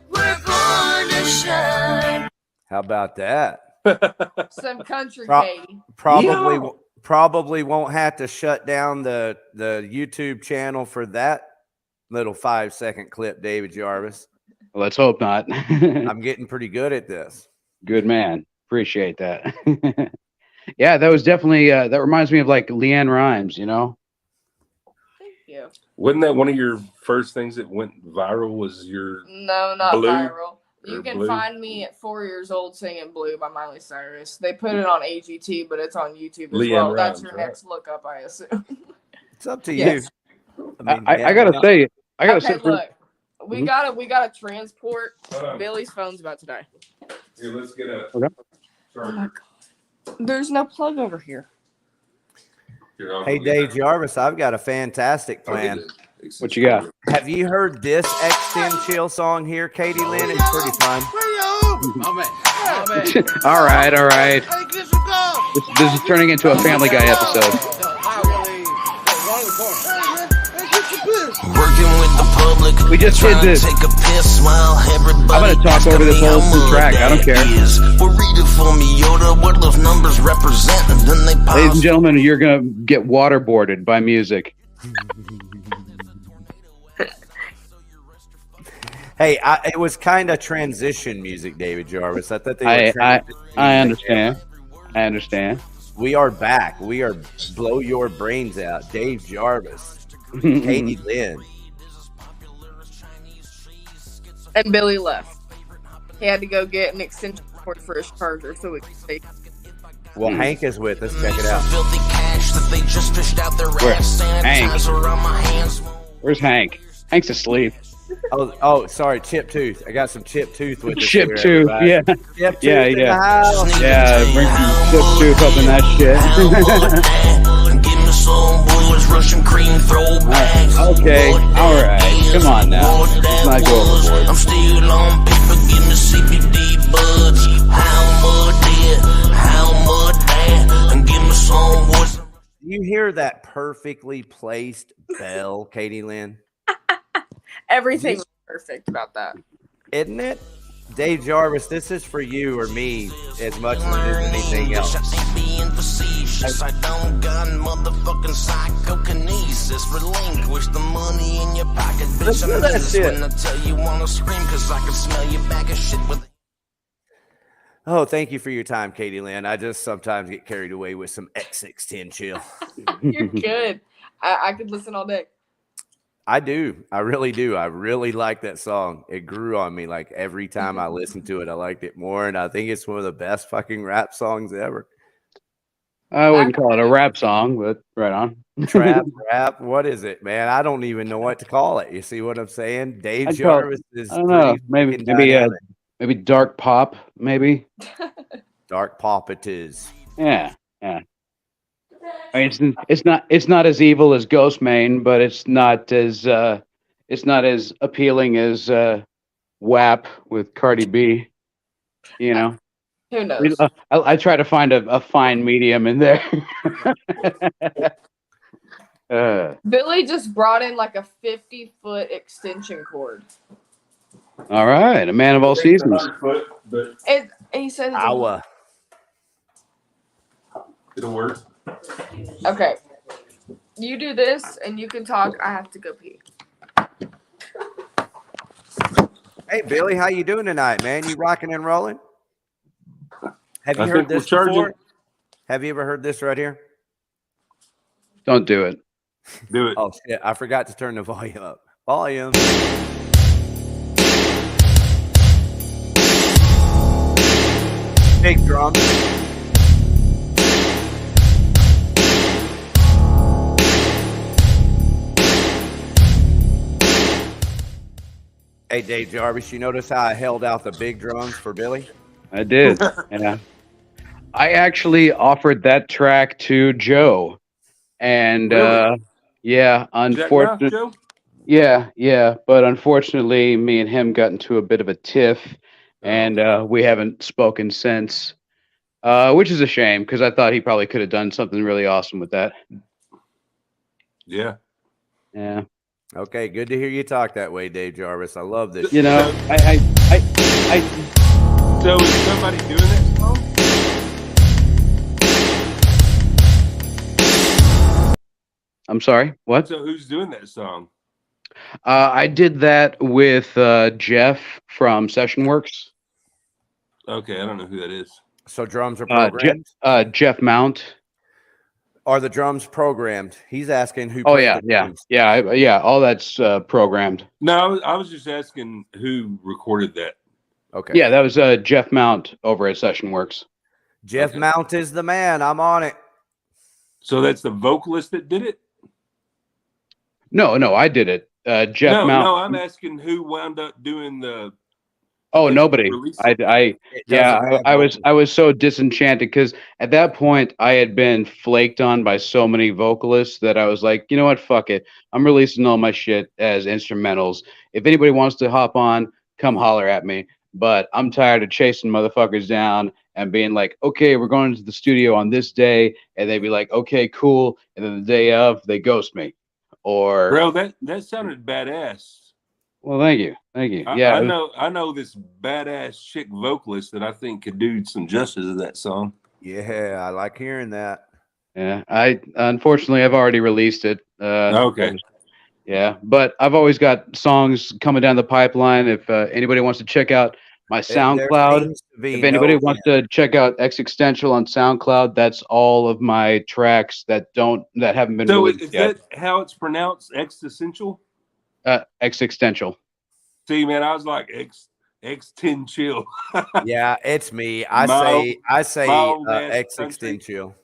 We're born to shine. How about that? Some country, Kadie. Probably won't have to shut down the YouTube channel for that little 5-second clip, David Jarvis. Let's hope not. I'm getting pretty good at this. Good man. Appreciate that. Yeah, that was definitely that reminds me of like Leanne Rhymes, you know. Thank you. Wasn't that one of your first things that went viral? Was your No, not Blue? viral. You can Blue? find me at 4 years old singing Blue by Miley Cyrus. They put it on AGT, but it's on YouTube as well. That's your next look up, I assume. It's up to you. I mean, I gotta say, look, we gotta transport. Billy's phone's about to die. Here, let's get a Oh my God. There's no plug over here. Hey, Dave Jarvis, I've got a fantastic plan. What you got? Have you heard this Extend Chill song here, Kadie Lynn? It's pretty fun. All right. This is turning into a Family Guy episode. We just did this. I'm gonna talk over this whole track. I don't care. Ladies and gentlemen, you're gonna get waterboarded by music. Hey, it was kind of transition music, David Jarvis. I thought they were I understand. I understand. We are back. We are blow your brains out. Dave Jarvis, Kadie Lynn. And Billy left. He had to go get an extension cord for his charger so we could stay. Well, Hank is with us. Check it out. Where? Hank. Where's Hank? Hank's asleep. Oh, sorry, chip tooth. I got some chip tooth with us Chip here, tooth, everybody. yeah. Chip Yeah, tooth in yeah. the house. Yeah, bring some chip tooth up in that shit. Give me some bullets, Russian cream, throwbacks. Okay, alright. Come on now. Let's not go overboard. I'm still on paper, give me CBD buds. How much this? How much that? And give me some woods. Do you hear that perfectly placed bell, Kadie Lynn? Everything's perfect about that. Isn't it? Dave Jarvis, this is for you or me as much as it is anything else. I don't got motherfucking psychokinesis. Relinquish the money in your pocket, bitch. Listen to I'm that Jesus shit. when I tell you wanna scream, cause I can smell your bag of shit with. Oh, thank you for your time, Kadie Lynn. I just sometimes get carried away with some X610 chill. You're good. I could listen all day. I do. I really do. I really like that song. It grew on me. Like every time I listened to it, I liked it more. And I think it's one of the best fucking rap songs ever. I wouldn't call it a rap song, but right on. Trap, rap. What is it, man? I don't even know what to call it. You see what I'm saying? Dave I'd call it- Jarvis is I don't know. pretty Maybe fucking dynamic. maybe dark pop, maybe. Dark pop it is. Yeah, yeah. I mean, it's not as evil as Ghost Main, but it's not as appealing as WAP with Cardi B. You know, Who knows? I try to find a fine medium in there. Billy just brought in like a 50-foot extension cord. All right, a man of all seasons. And he said, Iowa. It'll work. okay, you do this and you can talk. I have to go pee. Hey, Billy, how you doing tonight, man? You rocking and rolling? Have you I heard think we're this charging. before? Have you ever heard this right here? Don't do it. Do it. Oh, shit. I forgot to turn the volume up. Volume. Big drum. Hey, Dave Jarvis, you notice how I held out the big drums for Billy? I did. Yeah. I actually offered that track to Joe, and Really? yeah, Is that enough, unfortunately, Joe? yeah, but unfortunately, me and him got into a bit of a tiff, and we haven't spoken since, which is a shame because I thought he probably could have done something really awesome with that. Yeah. Yeah, Okay, good to hear you talk that way, Dave Jarvis. I love this. you know, I So is somebody doing that song? I'm sorry, what? So who's doing that song? I did that with Jeff from Session Works. Okay, I don't know who that is. So drums are programmed? Jeff Mount. Are the drums programmed? He's asking who. Oh played yeah, the yeah, drums. yeah. All that's programmed. No, I was just asking who recorded that. Okay. Yeah, that was Jeff Mount over at Session Works. Jeff Okay. Mount is the man. I'm on it. So that's the vocalist that did it? No, I did it. Jeff no, Mount. no, I'm asking who wound up doing the. Oh, the nobody. release. It Yeah, doesn't have I was vocals. so disenchanted because at that point I had been flaked on by so many vocalists that I was like, you know what, fuck it. I'm releasing all my shit as instrumentals. If anybody wants to hop on, come holler at me. But I'm tired of chasing motherfuckers down and being like, okay, we're going to the studio on this day, and they'd be like, okay, cool, and then the day of they ghost me. Or Bro, that sounded badass. well, thank you. Yeah, I know this badass chick vocalist that I think could do some justice to that song. Yeah, I like hearing that. Yeah, I unfortunately I've already released it. Okay. Yeah, but I've always got songs coming down the pipeline. If anybody wants to check out my There SoundCloud, seems to be if anybody no wants end. to check out X Existential on SoundCloud, that's all of my tracks that haven't been So released is yet. that how it's pronounced? Existential? X Existential. See, man, I was like X10 chill. Yeah, it's me. My I old ass X country. extension.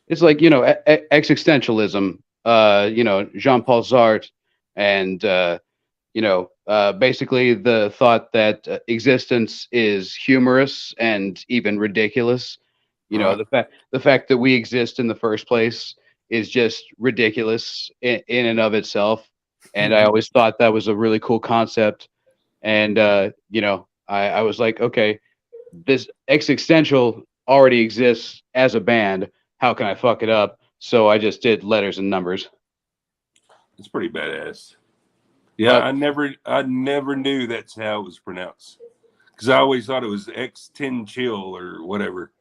It's like, you know, X Existentialism Jean-Paul Sartre, and basically the thought that existence is humorous and even ridiculous. The fact that we exist in the first place is just ridiculous in and of itself. And I always thought that was a really cool concept. And I was like, okay, this existential already exists as a band. How can I fuck it up? So I just did letters and numbers. It's pretty badass. Yeah, I never knew that's how it was pronounced, because I always thought it was X10 Chill or whatever.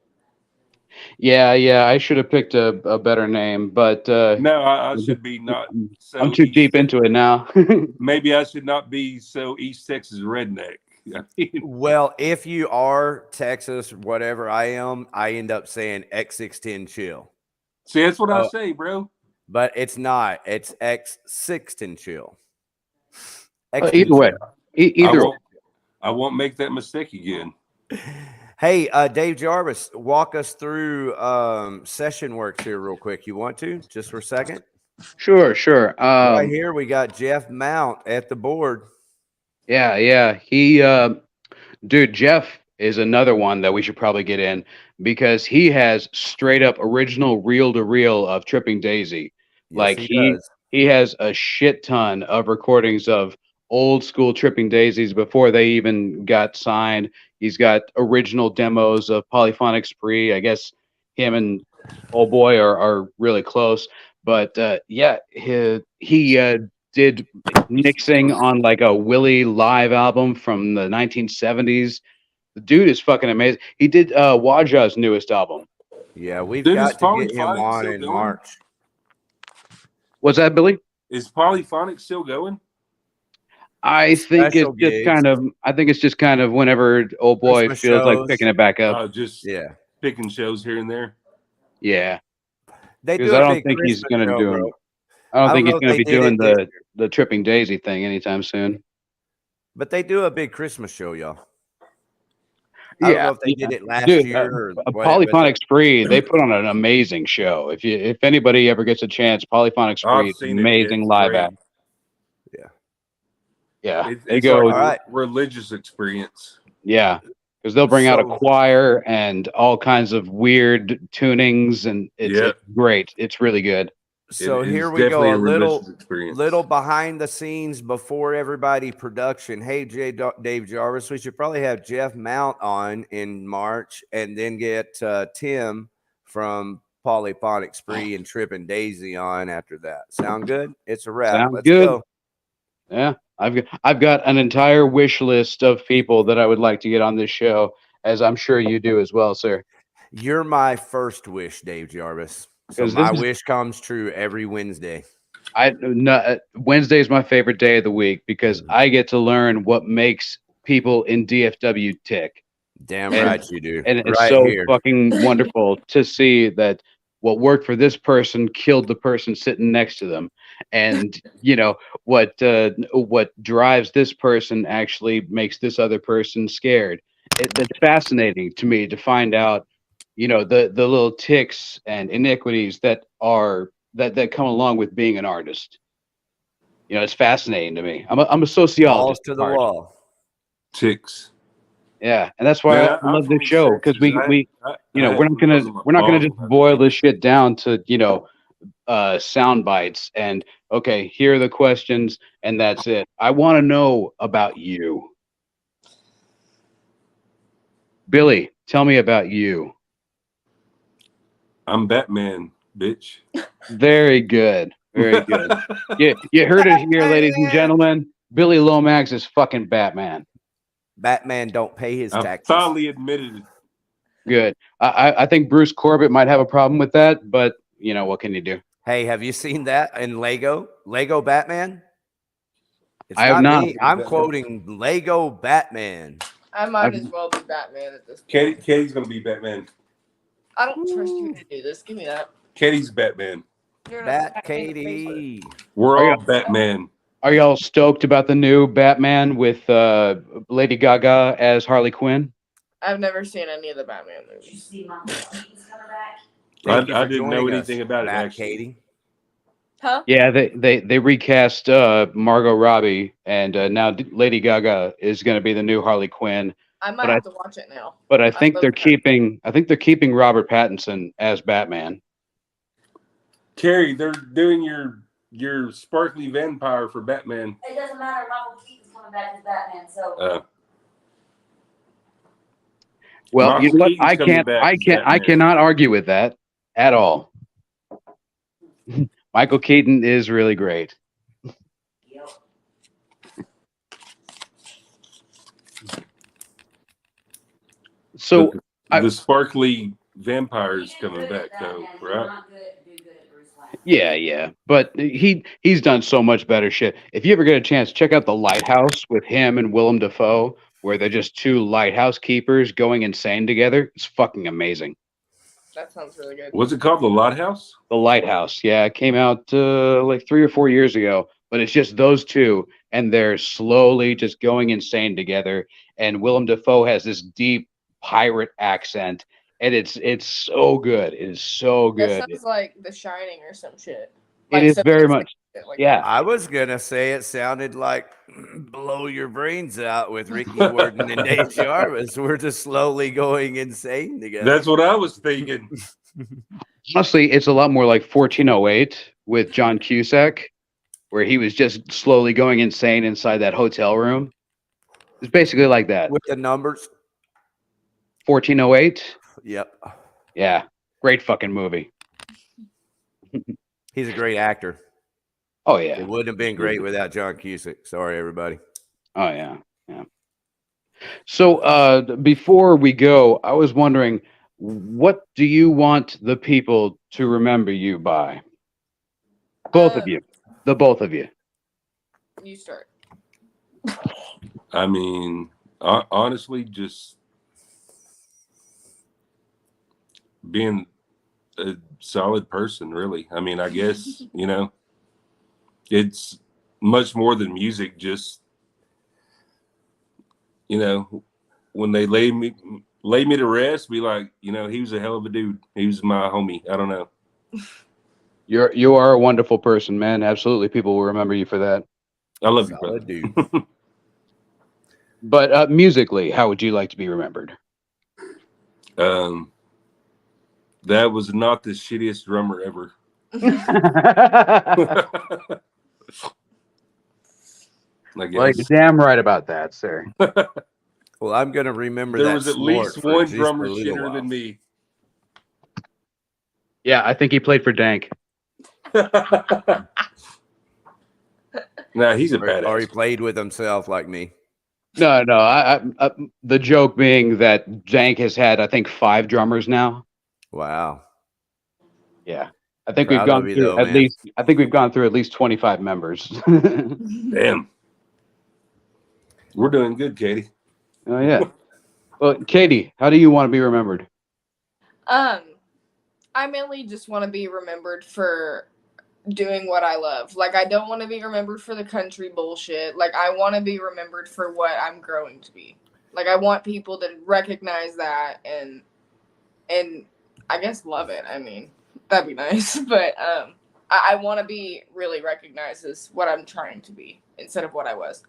Yeah, I should have picked a better name, but no, I should be not. So I'm too deep into it now. Maybe I should not be so East Texas redneck. Well, if you are Texas, whatever I am, I end up saying X610 Chill. See, that's what I say, bro. But it's not. It's X610 Chill. Either way, I won't make that mistake again. Hey, Dave Jarvis, walk us through session works here real quick. You want to, just for a second? Sure. Right here, we got Jeff Mount at the board. Yeah. Dude, Jeff is another one that we should probably get in, because he has straight up original reel to reel of Tripping Daisy. Yes, like he has a shit ton of recordings of old school Tripping Daisies before they even got signed. He's got original demos of Polyphonic Spree. I guess him and old boy are really close. But he did mixing on like a Willie live album from the 1970s. The dude is fucking amazing. He did Waja's newest album. Yeah, we've got to get him on in going? March. What's that, Billy? Is Polyphonic still going? I think Special it's just kind of whenever old boy Christmas feels like shows. picking it back up. Just picking shows here and there. Yeah. They do. Because I don't big think he's Christmas going to show, do bro. it. I don't think he's know if going to they be did doing it this year. the Tripping Daisy thing anytime soon. But they do a big Christmas show, y'all. I don't know if they did it last year or what, Polyphonic Spree, they put on an amazing show. If anybody ever gets a chance, Polyphonic Spree is an amazing live act. Yeah. It's go like a religious experience. Yeah. Because they'll bring out a choir and all kinds of weird tunings, and it's great. It's really good. So here we go, a little behind the scenes before everybody production. Hey, Dave Jarvis, we should probably have Jeff Mount on in March, and then get Tim from Polyphonic Spree and Tripping Daisy on after that. Sound good? It's a wrap. Let's go. Yeah, I've got an entire wish list of people that I would like to get on this show, as I'm sure you do as well, sir. You're my first wish, Dave Jarvis. So my wish comes true every Wednesday. Wednesday is my favorite day of the week, because I get to learn what makes people in DFW tick. Damn right you do. And it's so fucking wonderful to see that what worked for this person killed the person sitting next to them. And what drives this person actually makes this other person scared. It's fascinating to me to find out the little ticks and iniquities that come along with being an artist. It's fascinating to me. I'm a sociologist. Balls to the wall. Ticks. Yeah, and that's why I love this show, because we're not gonna just boil this shit down to sound bites and okay, here are the questions and that's it. I want to know about you, Billy. Tell me about you. I'm Batman, bitch. Very good. Very good. You heard it here, ladies and gentlemen. Billy Lomax is fucking Batman. Batman don't pay his taxes. I finally admitted it. Good. I think Bruce Corbett might have a problem with that, but what can you do? Hey, have you seen that in Lego Batman? I have not. I'm quoting Lego Batman. I might as well be Batman at this point. Katie's gonna be Batman. I don't trust you to do this. Give me that. Katie's Batman. Katie. We're all Batman. Are y'all stoked about the new Batman with Lady Gaga as Harley Quinn? I've never seen any of the Batman movies. Did you see Mom coming back? I didn't know anything about it, actually. Katie. Huh? Yeah, they recast Margot Robbie, and now Lady Gaga is going to be the new Harley Quinn. I might have to watch it now. But I think love they're her. keeping Robert Pattinson as Batman. Carrie, they're doing your sparkly vampire for Batman. It doesn't matter. Michael Keaton's coming back as Batman, so. Well, Michael you know what? Keaton's coming back as I Batman. cannot argue with that at all. Michael Keaton is really great. Yep. So the sparkly vampire is coming back, though, right? yeah, but he's done so much better shit. If you ever get a chance, check out The Lighthouse with him and Willem Dafoe, where they're just two lighthouse keepers going insane together. It's fucking amazing. That sounds really good. What's it called? The Lighthouse? The Lighthouse. Yeah, it came out like 3 or 4 years ago, but it's just those two, and they're slowly just going insane together. And Willem Dafoe has this deep pirate accent, and it's so good. It is so good. That sounds like The Shining or some shit. It is very much. Like Yeah. I was gonna say it sounded like Blow Your Brains Out with Ricky Warden and Dave Jarvis. We're just slowly going insane together. That's what I was thinking. Honestly, it's a lot more like 1408 with John Cusack, where he was just slowly going insane inside that hotel room. It's basically like that. With the numbers. 1408. Yep. Yeah. Great fucking movie. He's a great actor. Oh, yeah. It wouldn't have been great without John Cusack. Sorry, everybody. Oh, yeah. Yeah. So before we go, I was wondering, what do you want the people to remember you by? Both of you. The both of you. You start. I mean, honestly, just being a solid person, really. I mean, I guess, you know, it's much more than music. Just, you know, when they lay me to rest, be like, you know, he was a hell of a dude. He was my homie. I don't know. You are a wonderful person, man. Absolutely. People will remember you for that. I love you, Solid brother. dude. But musically, how would you like to be remembered? That was not the shittiest drummer ever. I guess. Well, you're damn right about that, sir. Well, I'm going to remember There that was at snort least for one just drummer a little shitter while. than me. Yeah, I think he played for Dank. Nah, he's a Or he badass. played with himself like me. No. I the joke being that Dank has had, I think, 5 drummers now. Wow. Yeah, I think Proud we've gone of you, through though, at man. least. I think we've gone through at least 25 members. Damn. We're doing good, Katie. Oh yeah. Well, Katie, how do you want to be remembered? I mainly just want to be remembered for doing what I love. Like, I don't want to be remembered for the country bullshit. Like, I want to be remembered for what I'm growing to be. Like, I want people to recognize that and I guess love it. I mean, that'd be nice. But I want to be really recognized as what I'm trying to be instead of what I was.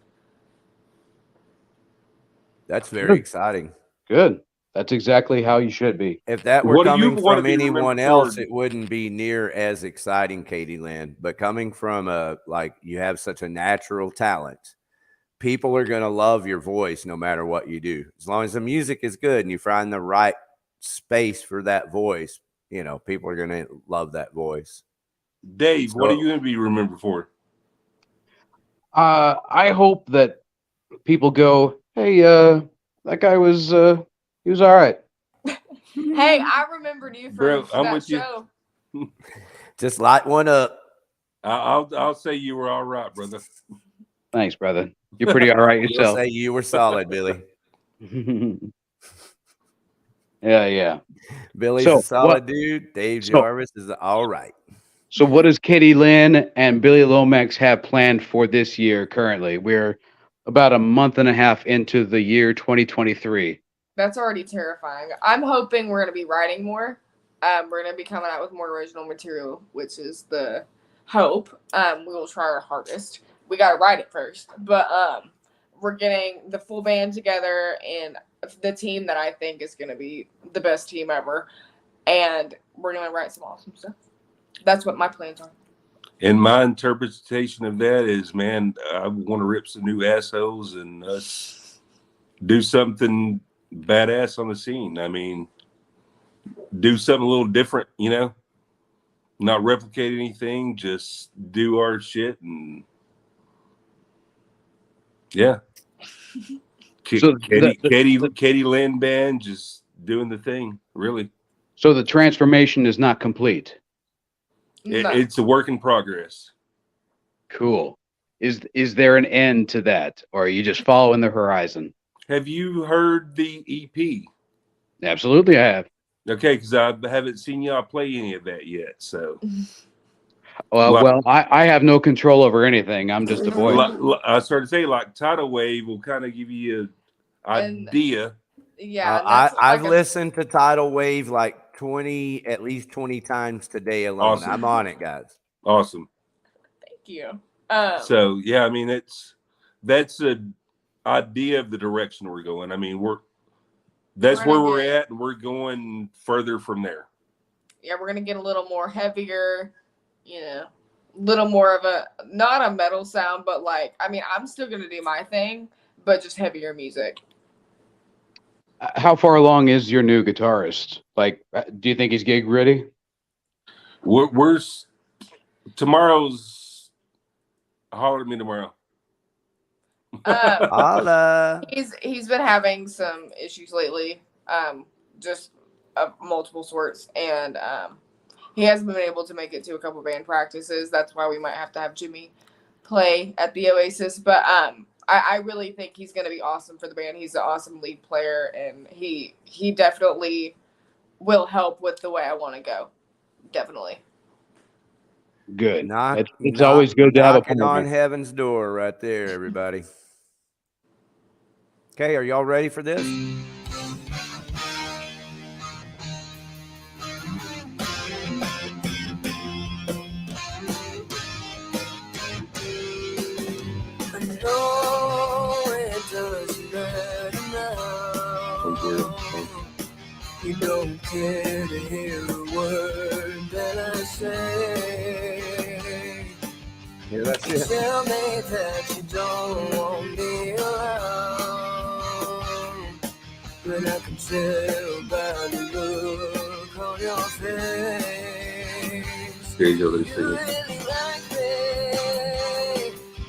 That's very exciting. Good. That's exactly how you should be. If that were What do you coming wanna from be anyone remembered else, for? it wouldn't be near as exciting, Kadie Lynn. But coming from like you have such a natural talent, people are going to love your voice no matter what you do. As long as the music is good and you find the right space for that voice, you know, people are going to love that voice. Dave, what are So- you going to be remembered for? I hope that people go, hey, that guy was he was all right. Hey, I remembered you Bro, for I'm that with you. show. Just light one up. I'll say you were all right, brother. Thanks, brother. You're pretty all right We'll yourself. say you were solid, Billy. Yeah. Billy's So, a solid what- dude. Dave so- Jarvis is all right. So what does Kadie Lynn and Billy Lomax have planned for this year currently? We're about a month and a half into the year 2023. That's already terrifying. I'm hoping we're going to be writing more. We're going to be coming out with more original material, which is the hope. We will try our hardest. We got to write it first, but we're getting the full band together and the team that I think is going to be the best team ever, and we're going to write some awesome stuff. That's what my plans are. And my interpretation of that is, man, I want to rip some new assholes and us do something badass on the scene. I mean, do something a little different, you know, not replicate anything, just do our shit. And yeah. So Kadie Lynn band just doing the thing, really. So the transformation is not complete. No. It's a work in progress. Cool. Is there an end to that, or are you just following the horizon? Have you heard the EP? Absolutely, I have. Okay, because I haven't seen y'all play any of that yet. So, well, I have no control over anything. I'm just a boy. I started to say, like, Tidal Wave will kind of give you an idea. Yeah, I've listened to Tidal Wave like at least 20 times today alone. Awesome. I'm on it, guys. Awesome. Thank you. So yeah, I mean, that's an idea of the direction we're going. I mean, that's where we're at, and we're going further from there. Yeah, we're gonna get a little more heavier, you know, a little more of not a metal sound, but like, I mean, I'm still gonna do my thing, but just heavier music. How far along is your new guitarist? Like, do you think he's gig ready? We're tomorrow's. Holler at me tomorrow. Holla. He's been having some issues lately, just of multiple sorts, and he hasn't been able to make it to a couple band practices. That's why we might have to have Jimmy play at the Oasis, but I really think he's going to be awesome for the band. He's an awesome lead player, and he definitely will help with the way I want to go. Definitely. Good. It's always good to have a partner. On heaven's door right there, everybody. Okay, are y'all ready for this? You don't care to hear a word that I say. Yeah, that's it. Tell me that you don't want me around, but I can tell by the look on your face. Here you go, You really like me.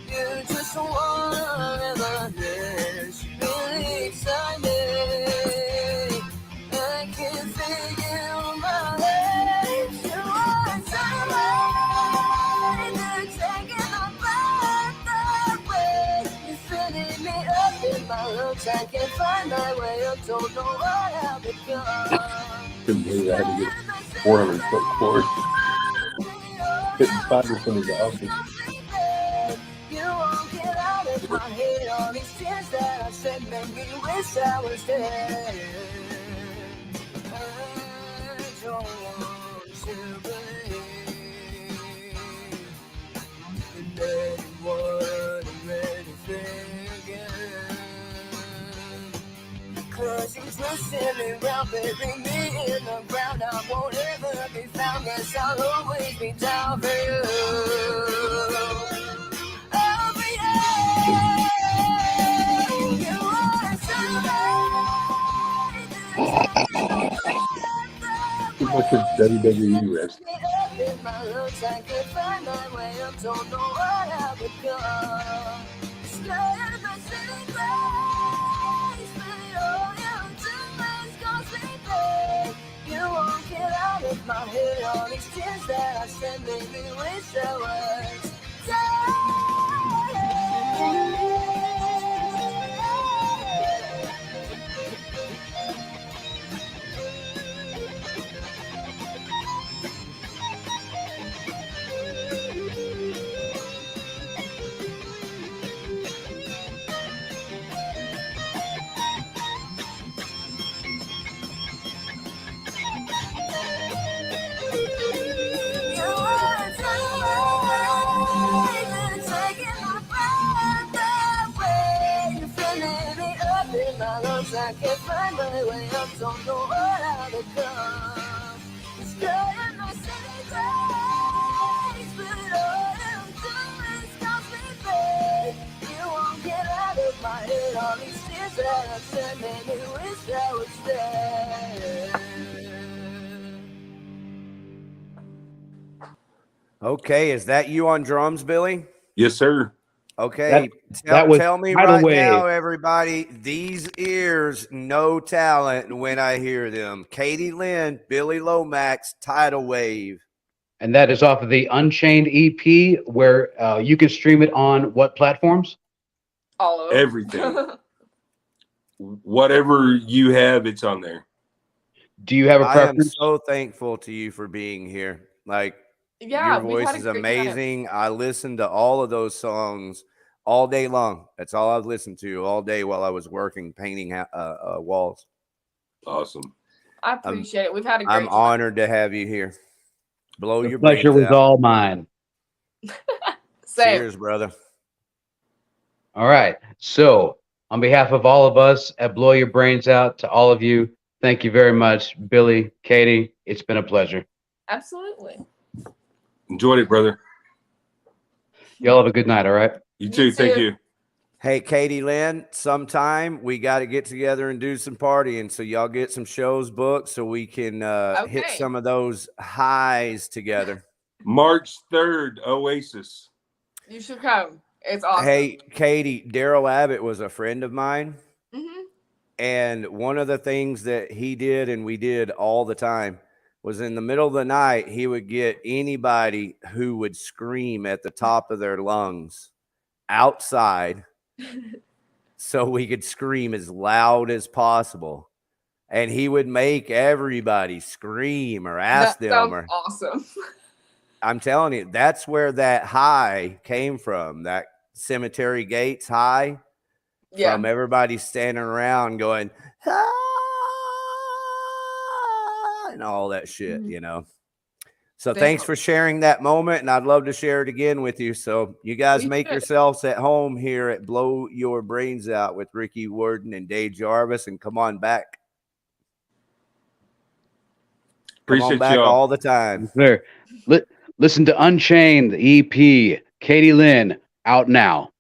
You just want evidence. You really excite me. I can't find my way up, don't know what I've become. Couldn't believe I had to get 400 foot cord. Couldn't find this in the office. You won't get out of my head. All these tears that I shed make me wish I was dead. I don't want to believe in anyone I'm ready to again. Cause you twisted me round, bury me in the ground. I won't ever be found, guess I'll always be down for you. I'll be there. You are somebody. Too much of WWE wrestling. In my lungs, I can't find my way up, don't know what I've become. Scared of my city place, but all your dreams go sleeping. You won't get out of my head. All these tears that I shed make me wish I was I can't find my way up, don't know how to come. It's crying no saving grace, but all I'm doing is cost me pain. You won't get out of my head, all these tears that I've shed, made me wish I would stay. Okay, is that you on drums, Billy? Yes, sir. Okay, that was tell me Tidal right Wave. now, everybody, these ears know talent when I hear them. Kadie Lynn, Billy Lomax, Tidal Wave. And that is off of the Unchained EP, where you can stream it on what platforms? All of them. Everything. Whatever you have, it's on there. Do you have a I am preference? so thankful to you for being here. Like, Yeah, your we've voice had a is great time. amazing. I listen to all of those songs all day long. That's all I've listened to all day while I was working painting walls. Awesome. I appreciate it. We've had a great I'm time. honored to have you here. Blow The your pleasure brains was out. all mine. Same. Cheers, brother. All right. So, on behalf of all of us at Blow Your Brains Out, to all of you, thank you very much, Billy, Kadie. It's been a pleasure. Absolutely. Enjoyed it, brother. Y'all have a good night. All right. You too. Thank you. Hey, Kadie Lynn, sometime we got to get together and do some partying. So y'all get some shows booked so we can hit Okay. some of those highs together. March 3rd, Oasis. You should come. It's awesome. Hey, Kadie, Daryl Abbott was a friend of mine. Mhm. And one of the things that he did and we did all the time was in the middle of the night, he would get anybody who would scream at the top of their lungs outside so we could scream as loud as possible. And he would make everybody scream or ask That them. sounds Or, awesome. I'm telling you, that's where that high came from, that Cemetery Gates high. Yeah. From everybody standing around going, ah, and all that shit, you know. So thanks for sharing that moment, and I'd love to share it again with you. So you guys We make should. yourselves at home here at Blow Your Brains Out with Ricky Warden and Dave Jarvis, and come on back. Come on Appreciate back y'all. all the time. There. Listen to Unchained, the EP, Kadie Lynn, out now.